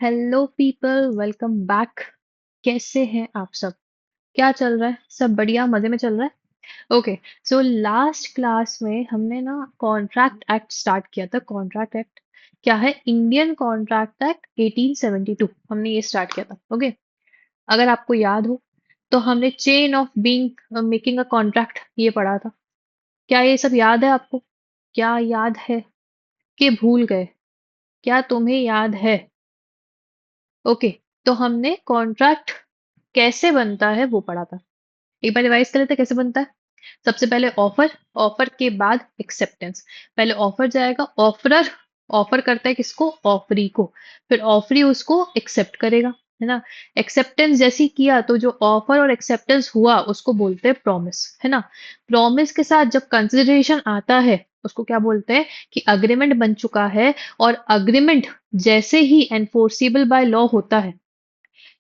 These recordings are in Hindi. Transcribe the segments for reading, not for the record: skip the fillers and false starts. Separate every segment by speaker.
Speaker 1: Hello people, welcome back. कैसे हैं आप सब? क्या चल रहा है? सब बढ़िया, मजे में चल रहा है। ओके। सो लास्ट क्लास में हमने ना कॉन्ट्रैक्ट एक्ट स्टार्ट किया था। कॉन्ट्रैक्ट एक्ट क्या है? इंडियन कॉन्ट्रैक्ट एक्ट 1872 हमने ये स्टार्ट किया था। ओके। अगर आपको याद हो तो हमने chain of being making a contract ये पढ़ा था। क्या ये सब याद है आपको? क्या याद है कि भूल गए? क्या तुम्हें याद है? ओके। तो हमने कॉन्ट्रैक्ट कैसे बनता है वो पढ़ा था। एक बार रिवाइज कर लेते हैं कैसे बनता है। सबसे पहले ऑफर, ऑफर के बाद एक्सेप्टेंस। पहले ऑफर जाएगा, ऑफरर ऑफर करता है किसको? ऑफरी को। फिर ऑफरी उसको एक्सेप्ट करेगा, है ना। एक्सेप्टेंस जैसी किया तो जो ऑफर और एक्सेप्टेंस हुआ उसको बोलते हैं प्रॉमिस, है ना। प्रॉमिस के साथ जब कंसिडरेशन आता है उसको क्या बोलते हैं? कि अग्रीमेंट बन चुका है। और अग्रीमेंट जैसे ही एनफोर्सिबल बाय लॉ होता है,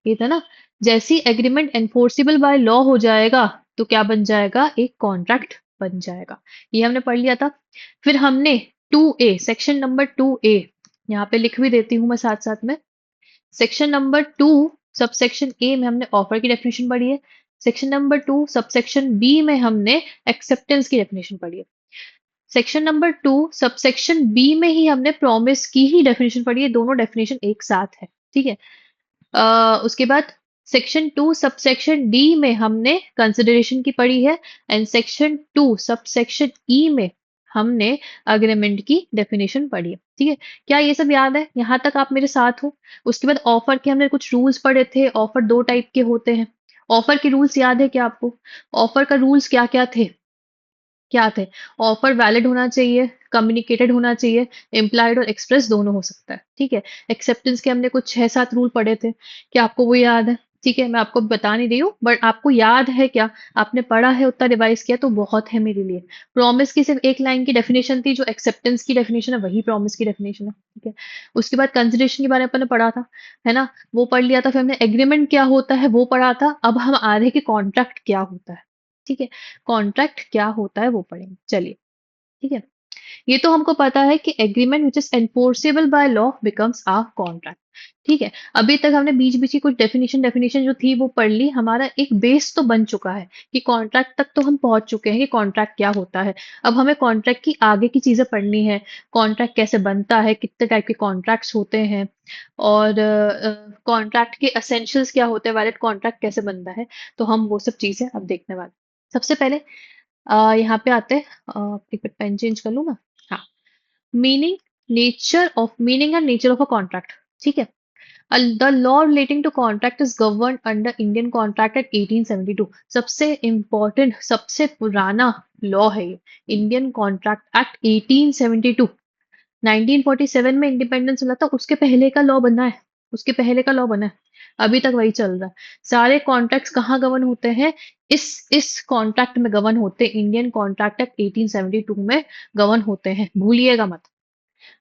Speaker 1: ये था ना, जैसे ही एग्रीमेंट एनफोर्सिबल बाय लॉ हो जाएगा तो क्या बन जाएगा? एक कॉन्ट्रैक्ट बन जाएगा। ये हमने पढ़ लिया था। फिर हमने 2A, सेक्शन नंबर 2A, यहाँ पे लिख भी देती हूँ मैं साथ साथ में। सेक्शन नंबर 2 सबसेक्शन ए में हमने ऑफर की डेफिनेशन पढ़ी है। सेक्शन नंबर 2 सबसेक्शन बी में हमने एक्सेप्टेंस की डेफिनेशन पढ़ी है। सेक्शन नंबर 2 सबसेक्शन बी में ही हमने प्रॉमिस की ही डेफिनेशन पढ़ी है। दोनों डेफिनेशन एक साथ है, ठीक है। उसके बाद सेक्शन 2 सबसेक्शन डी में हमने कंसिडरेशन की पढ़ी है। एंड सेक्शन 2 सबसेक्शन ई में हमने अग्रीमेंट की डेफिनेशन पढ़ी है, ठीक है। क्या ये सब याद है? यहाँ तक आप मेरे साथ हो? उसके बाद ऑफर के हमने कुछ रूल्स पढ़े थे। ऑफर दो टाइप के होते हैं। ऑफर के रूल्स याद है क्या आपको? ऑफर का रूल्स क्या क्या थे? क्या थे? ऑफर वैलिड होना चाहिए, कम्युनिकेटेड होना चाहिए, इम्प्लाइड और एक्सप्रेस दोनों हो सकता है, ठीक है। एक्सेप्टेंस के हमने कुछ 6-7 रूल पढ़े थे। क्या आपको वो याद है? ठीक है, मैं आपको बता नहीं रही हूँ, बट आपको याद है क्या? आपने पढ़ा है, उतना रिवाइज किया तो बहुत है मेरे लिए। प्रॉमिस की सिर्फ एक लाइन की डेफिनेशन थी, जो एक्सेप्टेंस की डेफिनेशन है वही प्रॉमिस की डेफिनेशन है, ठीक है। उसके बाद कंसिडरेशन के बारे में अपन ने पढ़ा था, है ना। वो पढ़ लिया था। फिर हमने एग्रीमेंट क्या होता है वो पढ़ा था। अब हम आ रहे हैं कि कॉन्ट्रैक्ट क्या होता है, ठीक है। कॉन्ट्रैक्ट क्या होता है वो पढ़ेंगे, चलिए, ठीक है। ये तो हमको पता है कि agreement which is enforceable by law becomes a contract, ठीक है। अभी तक हमने बीच बीच की कुछ डेफिनेशन डेफिनेशन जो थी वो पढ़ ली। हमारा एक बेस तो बन चुका है कि कॉन्ट्रैक्ट तक तो हम पहुंच चुके हैं कि कॉन्ट्रैक्ट क्या होता है। अब हमें कॉन्ट्रैक्ट की आगे की चीजें पढ़नी है। कॉन्ट्रैक्ट कैसे बनता है, कितने टाइप के कॉन्ट्रैक्ट्स होते हैं, और कॉन्ट्रैक्ट के एसेंशियल्स क्या होते हैं, वैलिड कॉन्ट्रैक्ट कैसे बनता है। तो हम वो सब चीजें अब देखने वाले हैं। सबसे पहले यहाँ पे आते हैं। एक मिनट, पेन चेंज कर लूँ ना। हाँ। Meaning, nature of meaning and nature of a contract, ठीक है। The law relating to contract is govern under Indian contract act 1872। सबसे इंपॉर्टेंट, सबसे पुराना लॉ है ये, इंडियन कॉन्ट्रैक्ट एक्ट 1872। 1947 में इंडिपेंडेंस मिला था, उसके पहले का लॉ बना है। उसके पहले का लॉ बना है। अभी तक वही चल रहा है। सारे कॉन्ट्रैक्ट्स कहाँ गवर्न होते हैं? इस कॉन्ट्रैक्ट में गवर्न होते हैं। इंडियन कॉन्ट्रैक्ट एक्ट 1872 में गवर्न होते हैं, भूलिएगा मत।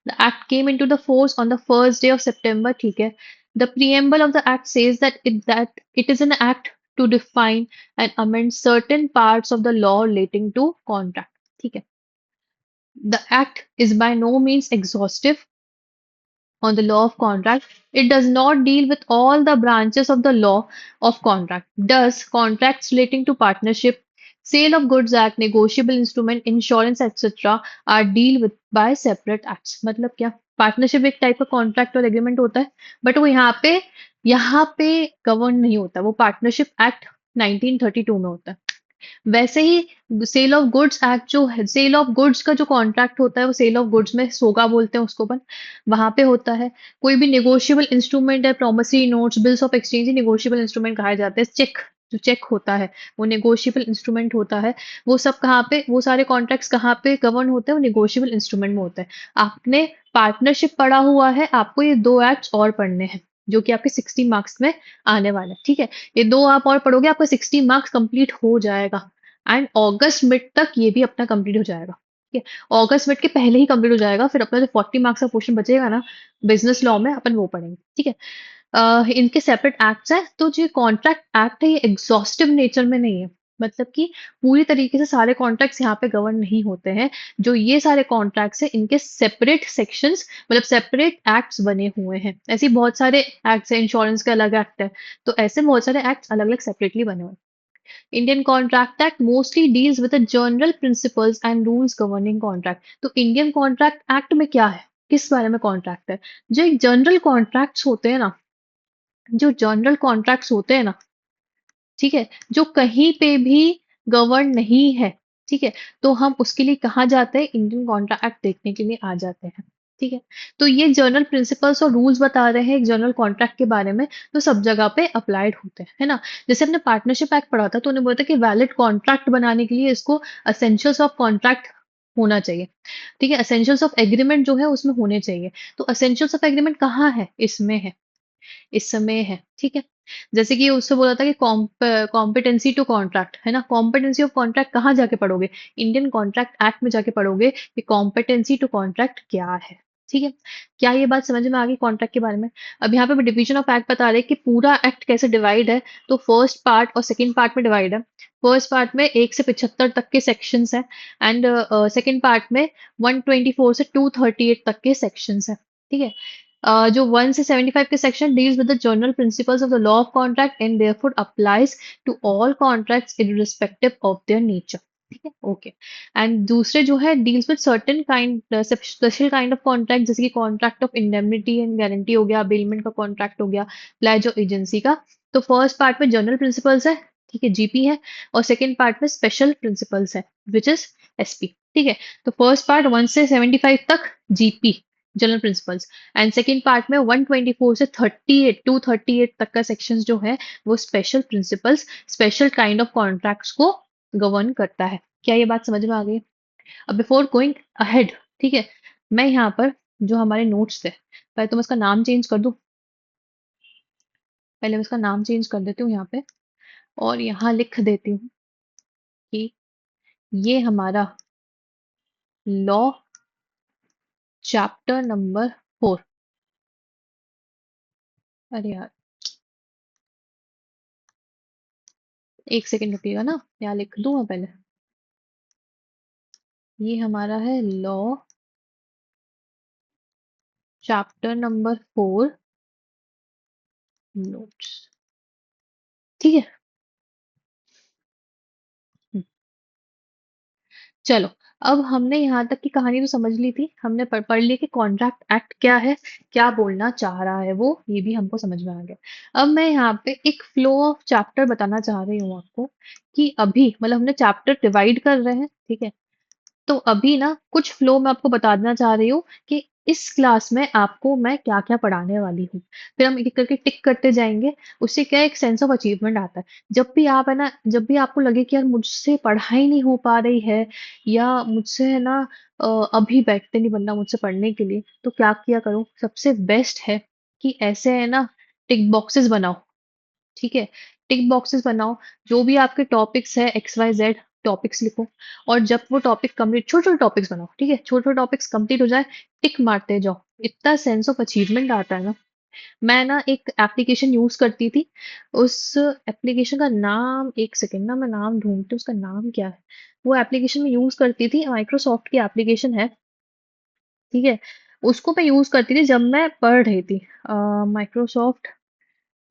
Speaker 1: The act came into the force on the first day of September, ठीक है। The preamble of the act says that it is an act to define and amend certain parts of the law relating to contract, ठीक है। The act is by no means exhaustive on the law of contract. It does not deal with all the branches of the law of contract. Thus, contracts relating to partnership, sale of goods act, negotiable instrument, insurance, etc. are deal with by separate acts. मतलब क्या? पार्टनरशिप एक टाइप का कॉन्ट्रैक्ट और एग्रीमेंट होता है, बट वो यहाँ पे गवर्न नहीं होता। वो पार्टनरशिप एक्ट 1932 में होता है। वैसे ही सेल ऑफ गुड्स एक्ट जो है, सेल ऑफ गुड्स का जो कॉन्ट्रैक्ट होता है वो सेल ऑफ गुड्स में सोगा बोलते हैं उसको अपन, वहां पे होता है। कोई भी नेगोशिएबल इंस्ट्रूमेंट है, promissory notes, bills of exchange he negotiable instrument कहा जाता है। चेक, जो चेक होता है वो नेगोशिएबल इंस्ट्रूमेंट होता है। वो सब कहाँ पे, वो सारे कॉन्ट्रैक्ट्स कहाँ पे गवर्न होते हैं? वो नेगोशिएबल इंस्ट्रूमेंट में होता है। आपने पार्टनरशिप पढ़ा हुआ है, आपको ये दो एक्ट्स और पढ़ने हैं जो कि आपके 60 मार्क्स में आने वाले हैं, ठीक है। ये दो आप और पढ़ोगे, आपका 60 मार्क्स कंप्लीट हो जाएगा। एंड अगस्त मिड तक ये भी अपना कंप्लीट हो जाएगा, ठीक है। अगस्त मिड के पहले ही कंप्लीट हो जाएगा। फिर अपना जो 40 मार्क्स का पोर्शन बचेगा ना बिजनेस लॉ में, अपन वो पढ़ेंगे, ठीक है। इनके सेपरेट एक्ट्स हैं। तो जो कॉन्ट्रैक्ट एक्ट है ये एग्जॉस्टिव नेचर में नहीं है। मतलब कि पूरी तरीके से सारे कॉन्ट्रैक्ट्स यहाँ पे गवर्न नहीं होते हैं। जो ये सारे कॉन्ट्रैक्ट्स हैं, इनके सेपरेट सेक्शंस मतलब सेपरेट एक्ट्स बने हुए हैं। ऐसे ही बहुत सारे एक्ट्स हैं, इंश्योरेंस का अलग एक्ट है। तो ऐसे बहुत सारे एक्ट्स अलग-अलग सेपरेटली बने हुए हैं। Indian contract act mostly deals with the general principles and rules governing contract. तो इंडियन कॉन्ट्रैक्ट एक्ट में क्या है? किस बारे में कॉन्ट्रैक्ट है? जो एक जनरल कॉन्ट्रैक्ट्स होते हैं ना, जो जनरल कॉन्ट्रैक्ट्स होते हैं ना, ठीक है, जो कहीं पे भी गवर्न नहीं है, ठीक है, तो हम उसके लिए कहाँ जाते हैं? इंडियन कॉन्ट्रैक्ट एक्ट देखने के लिए आ जाते हैं, ठीक है। तो ये जनरल प्रिंसिपल्स और रूल्स बता रहे हैं एक जनरल कॉन्ट्रैक्ट के बारे में, तो सब जगह पे अप्लाइड होते हैं, है ना। जैसे हमने पार्टनरशिप एक्ट पढ़ा था, तो उन्होंने बोला था कि वैलिड कॉन्ट्रैक्ट बनाने के लिए इसको असेंशियल्स ऑफ कॉन्ट्रैक्ट होना चाहिए, ठीक है। असेंशियल्स ऑफ एग्रीमेंट जो है उसमें होने चाहिए। तो असेंशियल्स ऑफ एग्रीमेंट कहाँ है? इसमें है, इस समय है, ठीक है। जैसे कि उससे बोला था कि कॉम्पिटेंसी टू कॉन्ट्रैक्ट, है ना। कॉम्पिटेंसी ऑफ कॉन्ट्रैक्ट कहाँ जाके पढ़ोगे? इंडियन कॉन्ट्रैक्ट एक्ट में जाके पढ़ोगे कि कॉम्पिटेंसी टू कॉन्ट्रैक्ट क्या है, ठीक है। क्या ये बात समझ में आ गई कॉन्ट्रैक्ट के बारे में? अब यहाँ पे डिवीजन ऑफ एक्ट बता रहे हैं कि पूरा एक्ट कैसे डिवाइड है। तो फर्स्ट पार्ट और सेकंड पार्ट में डिवाइड है। फर्स्ट पार्ट में 1 से 75 तक के सेक्शंस हैं एंड सेकंड पार्ट में 124 से 238 तक के सेक्शंस हैं, ठीक है। जो 1 से 75 के section deals with the general principles of the law of contract and therefore applies to all contracts irrespective of their nature, ठीक है, ओके। एंड दूसरे जो है deals with certain kind special kind of contract, जैसे कि contract of indemnity and guarantee हो गया, बेलमेंट का कॉन्ट्रैक्ट हो गया, प्लेज ऑफ एजेंसी का। तो फर्स्ट पार्ट में जनरल प्रिंसिपल्स है, ठीक है, जीपी है, और सेकंड पार्ट में स्पेशल प्रिंसिपल्स है, विच इज एसपी, ठीक है। तो फर्स्ट पार्ट 1 से 75 तक GP, general principles, and second part में 124 से 38 238 तक का सेक्शंस जो है वो special principles, special kind of contracts को गवर्न करता है। क्या ये बात समझ में आ गई? अब बिफोर गोइंग अहेड, ठीक है, मैं यहाँ पर जो हमारे नोट्स थे, पहले तो मैं इसका नाम चेंज कर दूं। पहले मैं इसका नाम चेंज कर देती हूँ यहाँ पे, और यहाँ लिख देती हूँ कि ये हमारा लॉ चैप्टर नंबर 4। अरे यार, एक सेकेंड रुकिएगा ना, यहाँ लिख दूं मैं पहले। ये हमारा है लॉ चैप्टर नंबर 4 नोट्स, ठीक है। हम्म, चलो, अब हमने यहाँ तक की कहानी तो समझ ली थी, हमने पढ़ लिया कि कॉन्ट्रैक्ट एक्ट क्या है, क्या बोलना चाह रहा है वो, ये भी हमको समझ में आ गया। अब मैं यहाँ पे एक फ्लो ऑफ चैप्टर बताना चाह रही हूँ आपको, कि अभी मतलब हमने चैप्टर डिवाइड कर रहे हैं, ठीक है। तो अभी ना कुछ फ्लो मैं आपको बता देना चाह रही हूँ कि इस क्लास में आपको मैं क्या क्या पढ़ाने वाली हूँ। फिर हम एक एक करके टिक करते जाएंगे। उससे क्या है, एक सेंस ऑफ अचीवमेंट आता है। जब भी आप है ना, जब भी आपको लगे कि यार मुझसे पढ़ाई नहीं हो पा रही है, या मुझसे है ना अभी बैठते नहीं बनना मुझसे पढ़ने के लिए, तो क्या किया करो, सबसे बेस्ट है कि ऐसे है ना टिक बॉक्सेस बनाओ, ठीक है। टिक बॉक्सेस बनाओ, जो भी आपके टॉपिक्स है एक्स वाई जेड टॉपिक्स लिखो, और जब वो टॉपिक कंप्लीट, छोटे छोटे टॉपिक्स बनाओ, ठीक है, छोटे छोटे टॉपिक्स कंप्लीट हो जाए, टिक मारते जाओ। इतना सेंस ऑफ अचीवमेंट आता है ना। मैं ना एक एप्लीकेशन यूज करती थी, उस एप्लीकेशन का नाम, एक सेकेंड ना मैं नाम ढूंढती हूँ, उसका नाम क्या है। वो एप्लीकेशन में यूज करती थी, माइक्रोसॉफ्ट की एप्लीकेशन है, ठीक है। उसको मैं यूज करती थी जब मैं पढ़ रही थी। माइक्रोसॉफ्ट,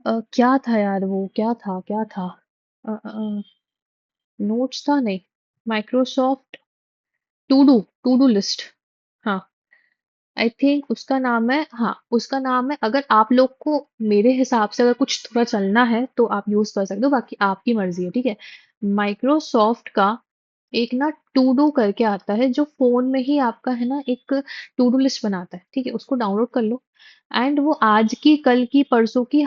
Speaker 1: क्या था यार, वो क्या था, नोट्स था नहीं, माइक्रोसॉफ्ट टू डू लिस्ट, हाँ, आई थिंक उसका नाम है, हाँ उसका नाम है। अगर आप लोग को मेरे हिसाब से अगर कुछ थोड़ा चलना है तो आप यूज कर सकते हो, बाकी आपकी मर्जी है, ठीक है। माइक्रोसॉफ्ट का एक ना टू डू करके आता है, जो फोन में ही आपका है ना एक टू डू लिस्ट बनाता है, ठीक है, उसको डाउनलोड कर लो। एंड वो आज की, कल की, परसों की,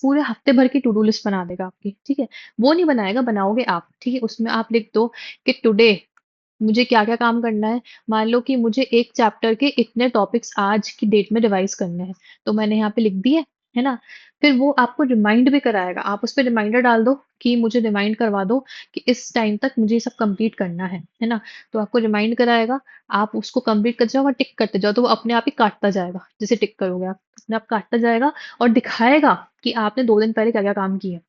Speaker 1: पूरे हफ्ते भर की टू डू लिस्ट बना देगा आपकी, ठीक है। वो नहीं बनाएगा, बनाओगे आप, ठीक है। उसमें आप लिख दो कि टुडे मुझे क्या-क्या काम करना है। मान लो कि मुझे एक चैप्टर के इतने टॉपिक्स आज की डेट में रिवाइज करने हैं, तो मैंने यहाँ पे लिख दिए, है ना। फिर वो आपको रिमाइंड भी कराएगा, आप उस पे रिमाइंडर डाल दो कि मुझे रिमाइंड करवा दो कि इस टाइम तक मुझे ये सब कंप्लीट करना है ना। तो आपको रिमाइंड कराएगा, आप उसको कंप्लीट करते जाओ और टिक करते जाओ, तो वो अपने आप ही काटता जाएगा, जैसे टिक करोगे आप, अपने आप काटता जाएगा और दिखाएगा कि आपने 2 दिन पहले क्या-क्या काम किए।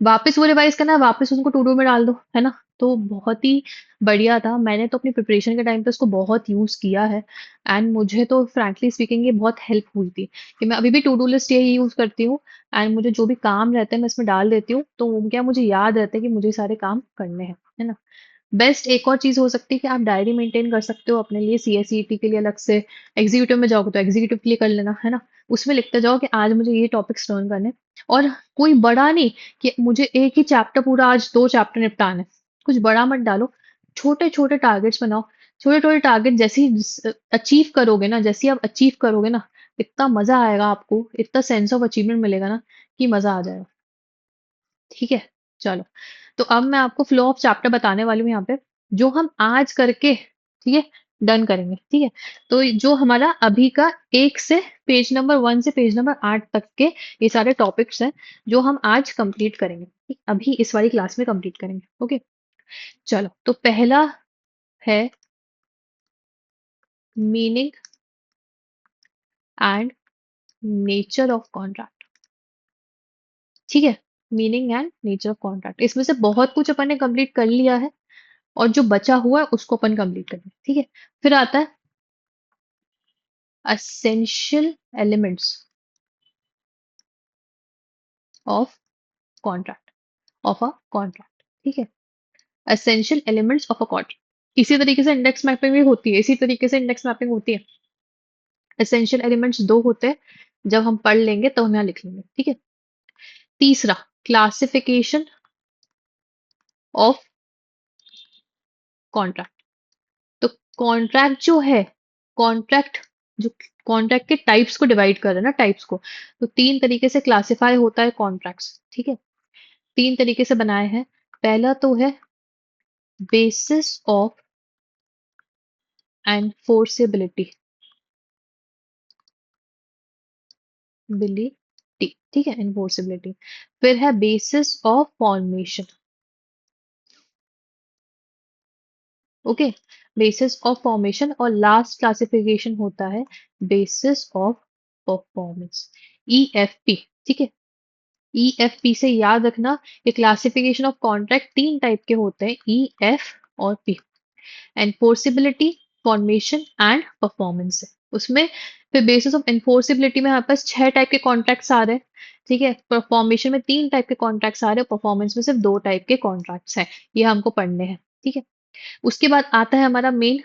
Speaker 1: वापस वो रिवाइज करना है, वापस उनको टू डू में डाल दो, है ना? तो बहुत ही बढ़िया था। मैंने तो अपनी प्रिपरेशन के टाइम पे उसको बहुत यूज किया है एंड मुझे तो फ्रैंकली स्पीकिंग ये बहुत हेल्प हुई थी कि मैं अभी भी टू डू लिस्ट यही यूज करती हूँ एंड मुझे जो भी काम रहते हैं मैं इसमें डाल देती हूँ, तो क्या मुझे याद रहता है कि मुझे सारे काम करने हैं, है ना? बेस्ट एक और चीज हो सकती है कि आप डायरी मेंटेन कर सकते हो अपने लिए, सीएसईटी के लिए अलग से। एग्जीक्यूटिव में जाओगे तो एग्जीक्यूटिव के लिए कर लेना, है ना? उसमें लिखते जाओ कि आज मुझे ये टॉपिक्स लर्न करने हैं। और कोई बड़ा नहीं कि मुझे एक ही चैप्टर पूरा आज 2 चैप्टर निपटाने हैं। कुछ बड़ा मत डालो, छोटे-छोटे टारगेट्स बनाओ। छोटे-छोटे टारगेट जैसे ही अचीव करोगे ना, जैसे ही आप अचीव करोगे ना, इतना मज़ा आएगा आपको, इतना सेंस ऑफ अचीवमेंट मिलेगा ना कि मज़ा आ जाएगा। ठीक है? चलो। तो अब मैं आपको फ्लो ऑफ चैप्टर बताने वाली हूँ यहाँ पे, जो हम आज करके, ठीक है, डन करेंगे, ठीक है? तो जो हमारा अभी का 1 से पेज नंबर 1 से पेज नंबर 8 तक के ये सारे टॉपिक्स हैं, जो हम आज कंप्लीट करेंगे, ठीक? अभी इस वाली क्लास में कंप्लीट करेंगे, ओके? चलो, तो पहला है meaning and nature of contract, ठीक है? Meaning and nature of contract. इसमें से बहुत कुछ अपन ने कंप्लीट कर लिया है और जो बचा हुआ है उसको अपन कंप्लीट करेंगे, ठीक है? फिर आता है essential elements of contract, of a contract, ठीक है? essential elements of a contract। इसी तरीके से इंडेक्स मैपिंग भी होती है, इसी तरीके से इंडेक्स मैपिंग होती है। essential elements दो होते हैं, जब हम पढ़ लेंगे तो हम यहाँ लिख लेंगे, ठीक है? तीसरा, क्लासिफिकेशन ऑफ कॉन्ट्रैक्ट। तो कॉन्ट्रैक्ट जो है, कॉन्ट्रैक्ट जो कॉन्ट्रैक्ट के टाइप्स को डिवाइड कर रहे हैं ना, टाइप्स को, तो तीन तरीके से क्लासिफाई होता है कॉन्ट्रैक्ट्स, ठीक है? तीन तरीके से बनाए हैं। पहला तो है बेसिस ऑफ एनफोर्सेबिलिटी, बिलिटी, ठीक है, एनफोर्सेबिलिटी। फिर है basis of formation, okay, basis of formation. और लास्ट क्लासिफिकेशन होता है बेसिस ऑफ परफॉर्मेंस, ईएफपी, ठीक है? ईएफपी से याद रखना, ये क्लासिफिकेशन ऑफ कॉन्ट्रैक्ट तीन टाइप के होते हैं, ई, एफ और P. Enforceability, formation and performance है उसमें। फिर बेसिस ऑफ एनफोर्सिबिलिटी में हमारे पास 6 टाइप के कॉन्ट्रैक्ट्स आ रहे हैं, ठीक है? परफॉर्मेशन में 3 टाइप के कॉन्ट्रैक्ट्स आ रहे हैं, परफॉर्मेंस में सिर्फ 2 टाइप के कॉन्ट्रैक्ट्स हैं। ये हमको पढ़ने हैं, ठीक है? उसके बाद आता है हमारा मेन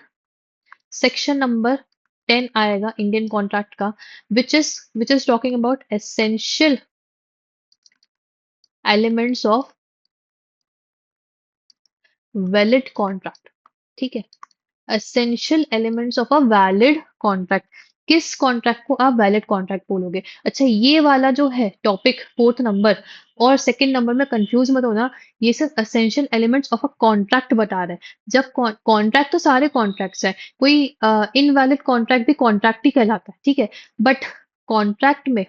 Speaker 1: सेक्शन नंबर 10 आएगा इंडियन कॉन्ट्रैक्ट का, which is talking about essential elements of valid contract, ठीक है? Essential elements of a valid contract. किस कॉन्ट्रैक्ट को आप वैलिड कॉन्ट्रैक्ट बोलोगे? अच्छा, ये वाला जो है टॉपिक, फोर्थ नंबर और सेकंड नंबर में कंफ्यूज मत होना। ये सिर्फ essential elements of a contract बता रहा है। जब कॉन्ट्रैक्ट तो सारे कॉन्ट्रैक्ट्स हैं, कोई इनवैलिड कॉन्ट्रैक्ट भी कॉन्ट्रैक्ट ही कहलाता है, ठीक है? बट कॉन्ट्रैक्ट में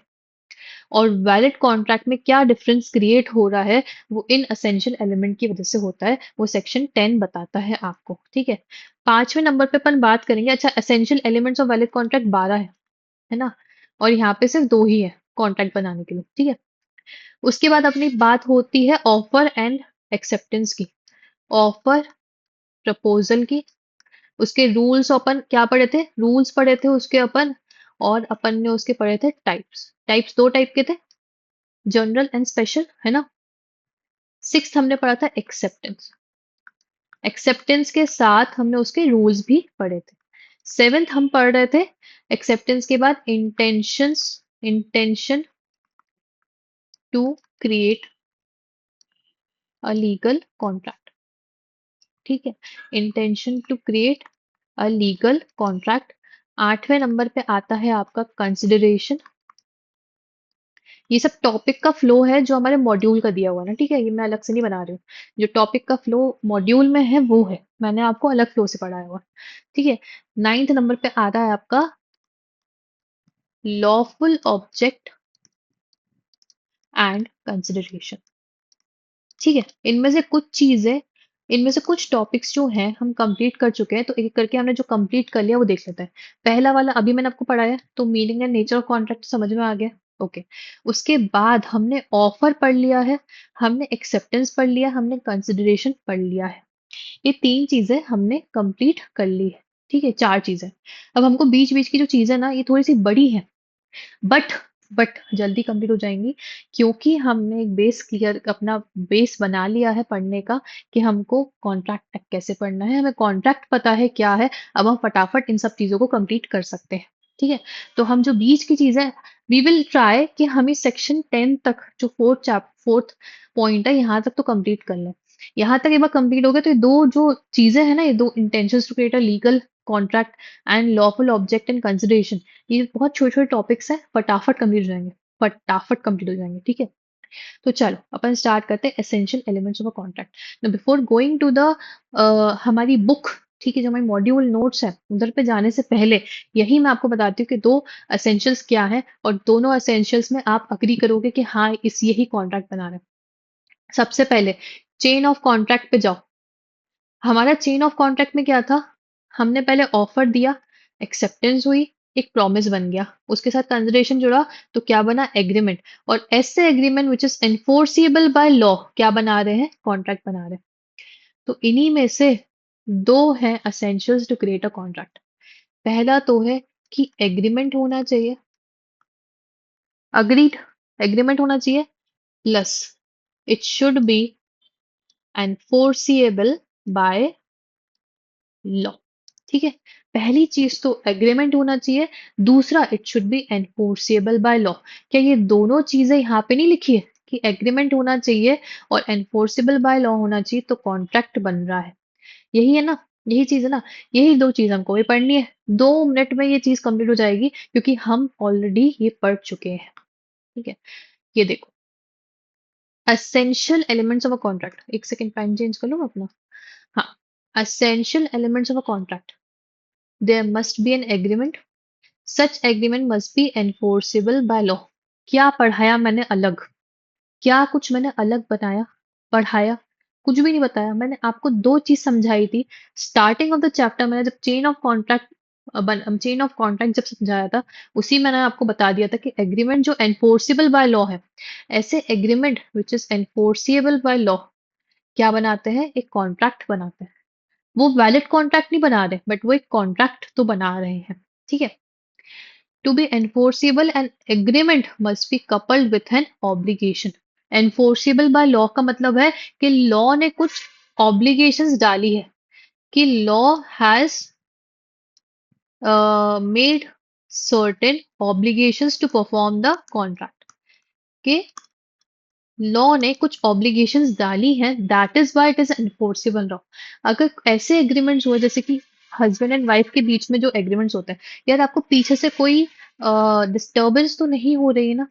Speaker 1: और वैलिड कॉन्ट्रैक्ट में क्या डिफरेंस क्रिएट हो रहा है, वो इन असेंशियल एलिमेंट की वजह से होता है, वो सेक्शन 10 बताता है आपको, ठीक है? 5वें नंबर पे अपन बात करेंगे। अच्छा, essential elements of valid contract 12 है ना? और यहाँ पे सिर्फ दो ही है कॉन्ट्रैक्ट बनाने के लिए, ठीक है? उसके बाद अपनी बात होती है ऑफर एंड एक्सेप्टेंस की। ऑफर, प्रपोजल की, उसके रूल्स अपन क्या पढ़े थे? रूल्स पढ़े थे उसके अपन। और अपन ने उसके पढ़े थे टाइप्स। टाइप्स 2 टाइप के थे, जनरल एंड स्पेशल, है ना? सिक्स्थ हमने पढ़ा था एक्सेप्टेंस। एक्सेप्टेंस के साथ हमने उसके रूल्स भी पढ़े थे। सेवेंथ हम पढ़ रहे थे एक्सेप्टेंस के बाद intentions, intention to create a legal contract, ठीक है? Intention to create a legal contract. 8वें नंबर पे आता है आपका कंसिडरेशन। ये सब टॉपिक का फ्लो है जो हमारे मॉड्यूल का दिया हुआ है ना, ठीक है? ये मैं अलग से नहीं बना रही हूँ। जो टॉपिक का फ्लो मॉड्यूल में है वो है, मैंने आपको अलग फ्लो से पढ़ाया हुआ, ठीक है? 9th नंबर पे आता है आपका लॉफुल ऑब्जेक्ट एंड कंसिडरेशन, ठीक है? इनमें से कुछ चीजें, इनमें से कुछ टॉपिक्स जो हैं हम कंप्लीट कर चुके हैं, तो एक एक करके हमने जो कंप्लीट कर लिया वो देख लेते हैं। पहला वाला अभी मैंने आपको पढ़ाया, तो meaning and nature of contract समझ में आ गया, ओके। उसके बाद हमने ऑफर पढ़ लिया है, हमने एक्सेप्टेंस पढ़ लिया, हमने कंसिडरेशन पढ़ लिया है। ये 3 चीज़ें हमने कंप्लीट कर ली है। ठीक है? 4 चीज़ें। अब हमको बीच-बीच की जो चीज़ें ना ये थोड़ी-सी बड़ी हैं। बट बट जल्दी कंप्लीट हो जाएँगी, क्योंकि हमने एक बेस क्लियर अपना बेस बना लिया है पढ़ने का कि हमको कॉन्ट्रैक्ट एक्ट कैसे पढ़ना है, हमें कॉन्ट्रैक्ट पता है क्या है, अब हम फटाफट इन सब चीज़ों को कंप्लीट कर सकते हैं। ठीक है? तो हम जो बीच की चीज़ें वी विल ट्राई कि हम इस सेक्शन 10 तक जो 4th पॉइंट है यहाँ तक तो कंप्लीट कर लें। यहाँ तक एक बार कंप्लीट हो गया तो ये 2 जो चीज़ें हैं ना, ये 2 intentions to create a legal contract and lawful object in consideration, ये बहुत छोटे-छोटे टॉपिक्स हैं, फटाफट कंप्लीट हो जाएँगे, फटाफट कंप्लीट हो जाएँगे, ठीक है? तो चलो अपन स्टार्ट करते हैं essential elements of a contract. Now before going to the हमारी बुक, ठीक है, जो हमारी मॉड्यूल नोट्स है, उधर पे जाने से पहले यही मैं आपको बताती हूँ कि 2 एसेंशियल्स क्या हैं और दोनों एसेंशियल्स में आप एग्री करोगे कि हाँ, इस यही कॉन्ट्रैक्ट बना रहे हैं। सबसे पहले चेन ऑफ कॉन्ट्रैक्ट पे जाओ। हमारा चेन ऑफ कॉन्ट्रैक्ट में क्या था? हमने पहले ऑफर दिया, एक्सेप्टेंस हुई, एक प्रॉमिस बन गया, उसके साथ कंसिडरेशन जुड़ा, तो क्या बना? एग्रीमेंट। और ऐसे agreement which is enforceable by law क्या बना रहे हैं? कॉन्ट्रैक्ट बना रहे हैं। तो इन्हीं में से दो हैं essentials to create a contract. पहला तो है कि एग्रीमेंट होना चाहिए, अग्रीड, एग्रीमेंट होना चाहिए, plus it should B enforceable by law. ठीक है? पहली चीज तो एग्रीमेंट होना चाहिए, दूसरा it should B enforceable by law. क्या ये दोनों चीजें यहाँ पे नहीं लिखी है कि एग्रीमेंट होना चाहिए और एनफोर्सेबल बाय लॉ होना चाहिए तो कॉन्ट्रैक्ट बन रहा है? यही है ना? यही चीज है ना? यही दो चीज हमको भी पढ़नी है। 2 मिनट में ये चीज कंप्लीट हो जाएगी क्योंकि हम ऑलरेडी ये पढ़ चुके हैं। ठीक है? ये देखो, essential elements of a contract, एक सेकंड पेन चेंज कर लूँ अपना। हाँ, essential elements of a contract, there must be an agreement, such agreement must be enforceable by law। क्या पढ़ाया मैंने अलग? क्या कुछ मैंने अलग बताया, पढ़ाया? कुछ भी नहीं बताया। मैंने आपको 2 चीज समझाई थी। स्टार्टिंग ऑफ द चैप्टर मैंने जब चेन ऑफ कॉन्ट्रैक्ट जब समझाया था, उसी मैंने आपको बता दिया था कि एग्रीमेंट जो एनफोर्सिबल बाय लॉ है, ऐसे agreement which is enforceable by law क्या बनाते हैं? एक कॉन्ट्रैक्ट बनाते हैं। वो वैलिड कॉन्ट्रैक्ट नहीं बना रहे, बट वो एक कॉन्ट्रैक्ट तो बना रहे हैं। ठीक है? To be enforceable, an agreement must be coupled with an obligation। Enforceable by law का मतलब है कि लॉ ने कुछ obligations डाली है, कि law has made certain obligations to perform the contract। कि लॉ ने कुछ ऑब्लिगेशंस डाली हैं, that is why it is enforceable law. अगर ऐसे एग्रीमेंट्स हुए जैसे कि हस्बैंड एंड वाइफ के बीच में जो एग्रीमेंट्स होते हैं, यार आपको पीछे से कोई डिस्टरबेंस तो नहीं हो रही है ना?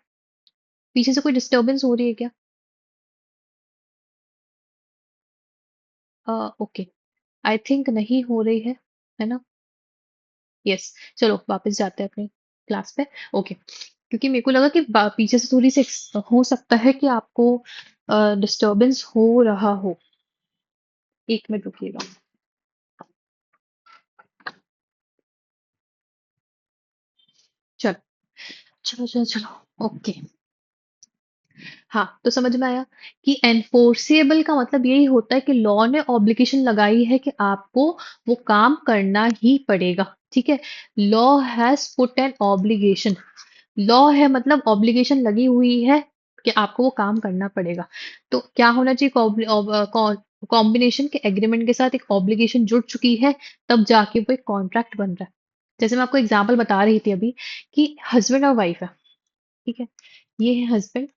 Speaker 1: पीछे से कोई डिस्टरबेंस हो रही है क्या? ओके, आई थिंक नहीं हो रही है ना? यस। चलो वापस जाते हैं अपने क्लास पे। ओके, क्योंकि मेरे को लगा कि पीछे से थोड़ी सी हो सकता है कि आपको डिस्टरबेंस हो रहा हो। 1 मिनट रुकिएगा। चलो चलो चलो चलो, ओके। हाँ, तो समझ में आया कि एनफोर्सेबल का मतलब यही होता है कि लॉ ने ऑब्लिगेशन लगाई है कि आपको वो काम करना ही पड़ेगा। ठीक है? Law has put an obligation. Law है मतलब ऑब्लिगेशन लगी हुई है कि आपको वो काम करना पड़ेगा। तो क्या होना चाहिए? कॉम्बिनेशन के एग्रीमेंट के साथ एक ऑब्लिगेशन जुड़ चुकी है, तब जाके वो एक कॉन्ट्रैक्ट बन रहा है। जैसे मैं आपको एग्जांपल बता रही थी अभी कि हस्बैंड और वाइफ है। ठीक है? ये है हस्बैंड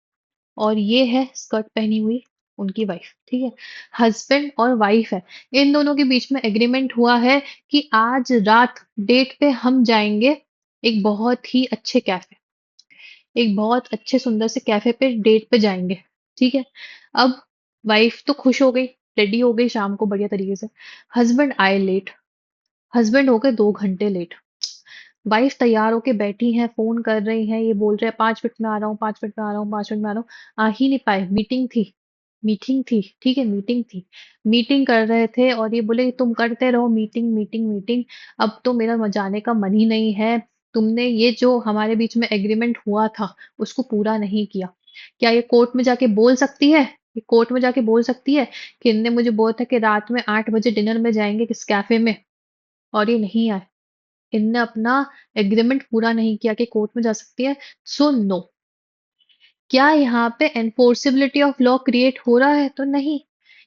Speaker 1: और ये है स्कर्ट पहनी हुई उनकी वाइफ। ठीक है? हस्बैंड और वाइफ है, इन दोनों के बीच में एग्रीमेंट हुआ है कि आज रात डेट पे हम जाएंगे एक बहुत ही अच्छे कैफे, एक बहुत अच्छे सुंदर से कैफे पे डेट पे जाएंगे। ठीक है? अब वाइफ तो खुश हो गई, रेडी हो गई शाम को बढ़िया तरीके से। हस्बैंड आए लेट, हस्बैंड हो गए 2 घंटे लेट। वाइफ तैयार होके बैठी हैं, फोन कर रही हैं, ये बोल रहे हैं 5 मिनट में आ रहा हूँ, 5 मिनट में आ रहा हूँ, 5 मिनट में आ रहा हूँ। आ ही नहीं पाए, मीटिंग थी, मीटिंग थी। ठीक है? मीटिंग थी, मीटिंग कर रहे थे और ये बोले तुम करते रहो मीटिंग मीटिंग मीटिंग, अब तो मेरा जाने का मन ही नहीं है। तुमने ये जो हमारे बीच में एग्रीमेंट हुआ था उसको पूरा नहीं किया। क्या ये कोर्ट में जाके बोल सकती है? ये कोर्ट में जाके बोल सकती है कि इनने मुझे बोला था कि रात में 8 बजे डिनर में जाएंगे किस कैफे में, और ये नहीं आए। इनने अपना एग्रीमेंट पूरा नहीं किया कि कोर्ट में जा सकती है। So no. क्या यहाँ पे एनफोर्सिबिलिटी ऑफ लॉ क्रिएट हो रहा है? तो नहीं।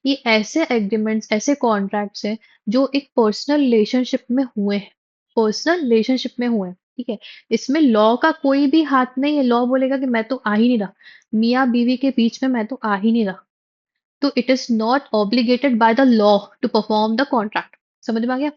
Speaker 1: ये ऐसे एग्रीमेंट्स, ऐसे कॉन्ट्रैक्ट्स हैं जो एक पर्सनल रिलेशनशिप में हुए हैं, पर्सनल रिलेशनशिप में हुए हैं। ठीक है, इसमें लॉ का कोई भी हाथ नहीं है। लॉ बोलेगा कि मैं तो आ ही नहीं रहा, मियाँ बीवी के बीच में मैं तो आ ही नहीं रहा, तो it is not obligated by the law to perform the contract. समझ में आ गया?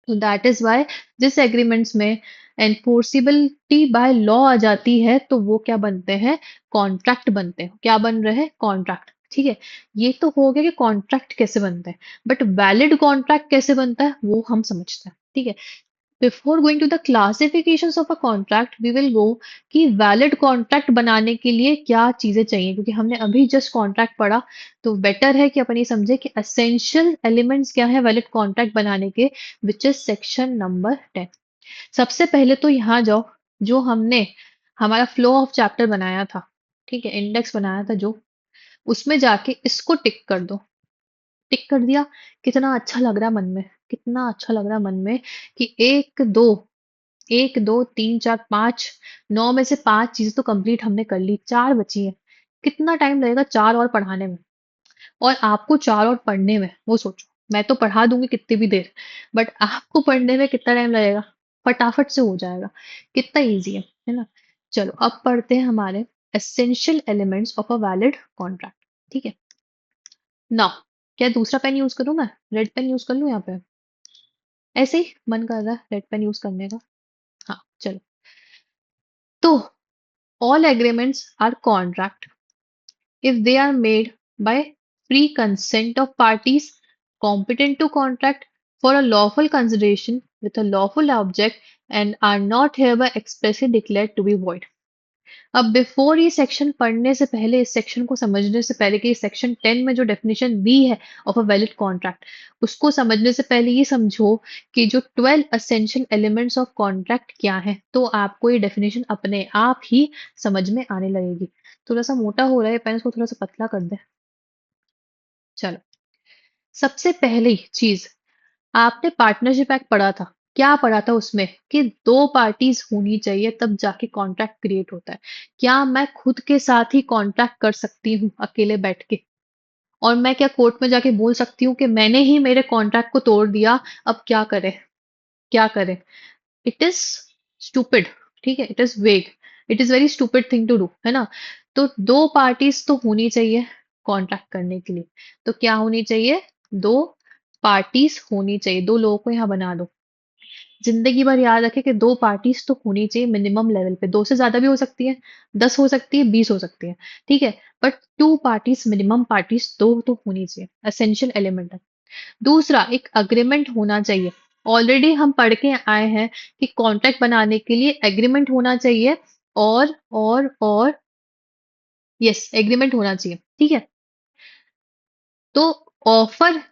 Speaker 1: तो दैट इज वाई जिस एग्रीमेंट्स में एनफोर्सिबिलिटी बाय लॉ आ जाती है तो वो क्या बनते हैं? कॉन्ट्रैक्ट बनते हैं। क्या बन रहे हैं? कॉन्ट्रैक्ट। ठीक है, ये तो हो गया कि कॉन्ट्रैक्ट कैसे बनते हैं, बट वैलिड कॉन्ट्रैक्ट कैसे बनता है वो हम समझते हैं। ठीक है, before going to the classifications of a contract we will go कि वैलिड कॉन्ट्रैक्ट बनाने के लिए क्या चीजें चाहिए, क्योंकि हमने अभी जस्ट कॉन्ट्रैक्ट पढ़ा। तो बेटर है कि अपन ये समझे कि असेंशियल एलिमेंट्स क्या है वैलिड कॉन्ट्रैक्ट बनाने के, विच इज सेक्शन नंबर 10। सबसे पहले तो यहाँ जाओ, जो हमने हमारा फ्लो ऑफ चैप्टर बनाया था, ठीक है, इंडेक्स बनाया था जो, उसमें जाके इसको टिक कर दो। टिक कर दिया? कितना अच्छा लग रहा है मन में, कितना अच्छा लग रहा है मन में कि एक दो तीन चार पांच, 9 में से 5 चीजें तो कंप्लीट हमने कर ली, 4 बची है। कितना टाइम लगेगा 4 और पढ़ाने में, और आपको 4 और पढ़ने में, वो सोचो। मैं तो पढ़ा दूंगी कितनी भी देर, बट आपको पढ़ने में कितना टाइम लगेगा? फटाफट से हो जाएगा। कितना इजी है ना? चलो अब पढ़ते हैं हमारे essential elements of a valid contract. ठीक है, नाउ क्या दूसरा पेन यूज करूं? मैं रेड पेन यूज कर लूं यहाँ पे? ऐसे ही मन कर रहा है रेड पेन यूज करने का। हाँ चलो। तो all agreements are contract if they are made by free consent of parties competent to contract for a lawful consideration with a lawful object and are not hereby expressly declared to be void। अब बिफोर ये सेक्शन पढ़ने से पहले, इस सेक्शन को समझने से पहले कि सेक्शन 10 में जो डेफिनेशन दी है ऑफ अ वैलिड कॉन्ट्रैक्ट, उसको समझने से पहले ये समझो कि जो 12 असेंशियल एलिमेंट्स ऑफ कॉन्ट्रैक्ट क्या है, तो आपको ये डेफिनेशन अपने आप ही समझ में आने लगेगी। थोड़ा सा मोटा हो रहा है पेन, इसको थोड़ा सा पतला कर दे। चलो, सबसे पहली चीज, आपने पार्टनरशिप एक्ट पढ़ा था। क्या पढ़ा था उसमें? कि दो पार्टीज होनी चाहिए तब जाके कॉन्ट्रैक्ट क्रिएट होता है। क्या मैं खुद के साथ ही कॉन्ट्रैक्ट कर सकती हूँ अकेले बैठ के? और मैं क्या कोर्ट में जाके बोल सकती हूँ कि मैंने ही मेरे कॉन्ट्रैक्ट को तोड़ दिया, अब क्या करें? क्या करें? It is stupid. ठीक है, it is vague, it is very stupid thing to do, है ना? तो दो पार्टीज तो होनी चाहिए कॉन्ट्रैक्ट करने के लिए। तो क्या होनी चाहिए? दो पार्टीज होनी चाहिए। दो लोगों को यहाँ बना दो। जिंदगी भर याद रखें कि दो पार्टीज तो होनी चाहिए मिनिमम लेवल पे। दो से ज्यादा भी हो सकती है, 10 हो सकती है, 20 हो सकती है। ठीक है, but two parties minimum, parties दो तो होनी चाहिए, एसेंशियल एलिमेंट है। दूसरा, एक अग्रीमेंट होना चाहिए। ऑलरेडी हम पढ़ के आए हैं कि कॉन्ट्रैक्ट बनाने के लिए एग्रीमेंट होना चाहिए, और यस, एग्रीमेंट होना चाहिए। ठीक है, तो ऑफर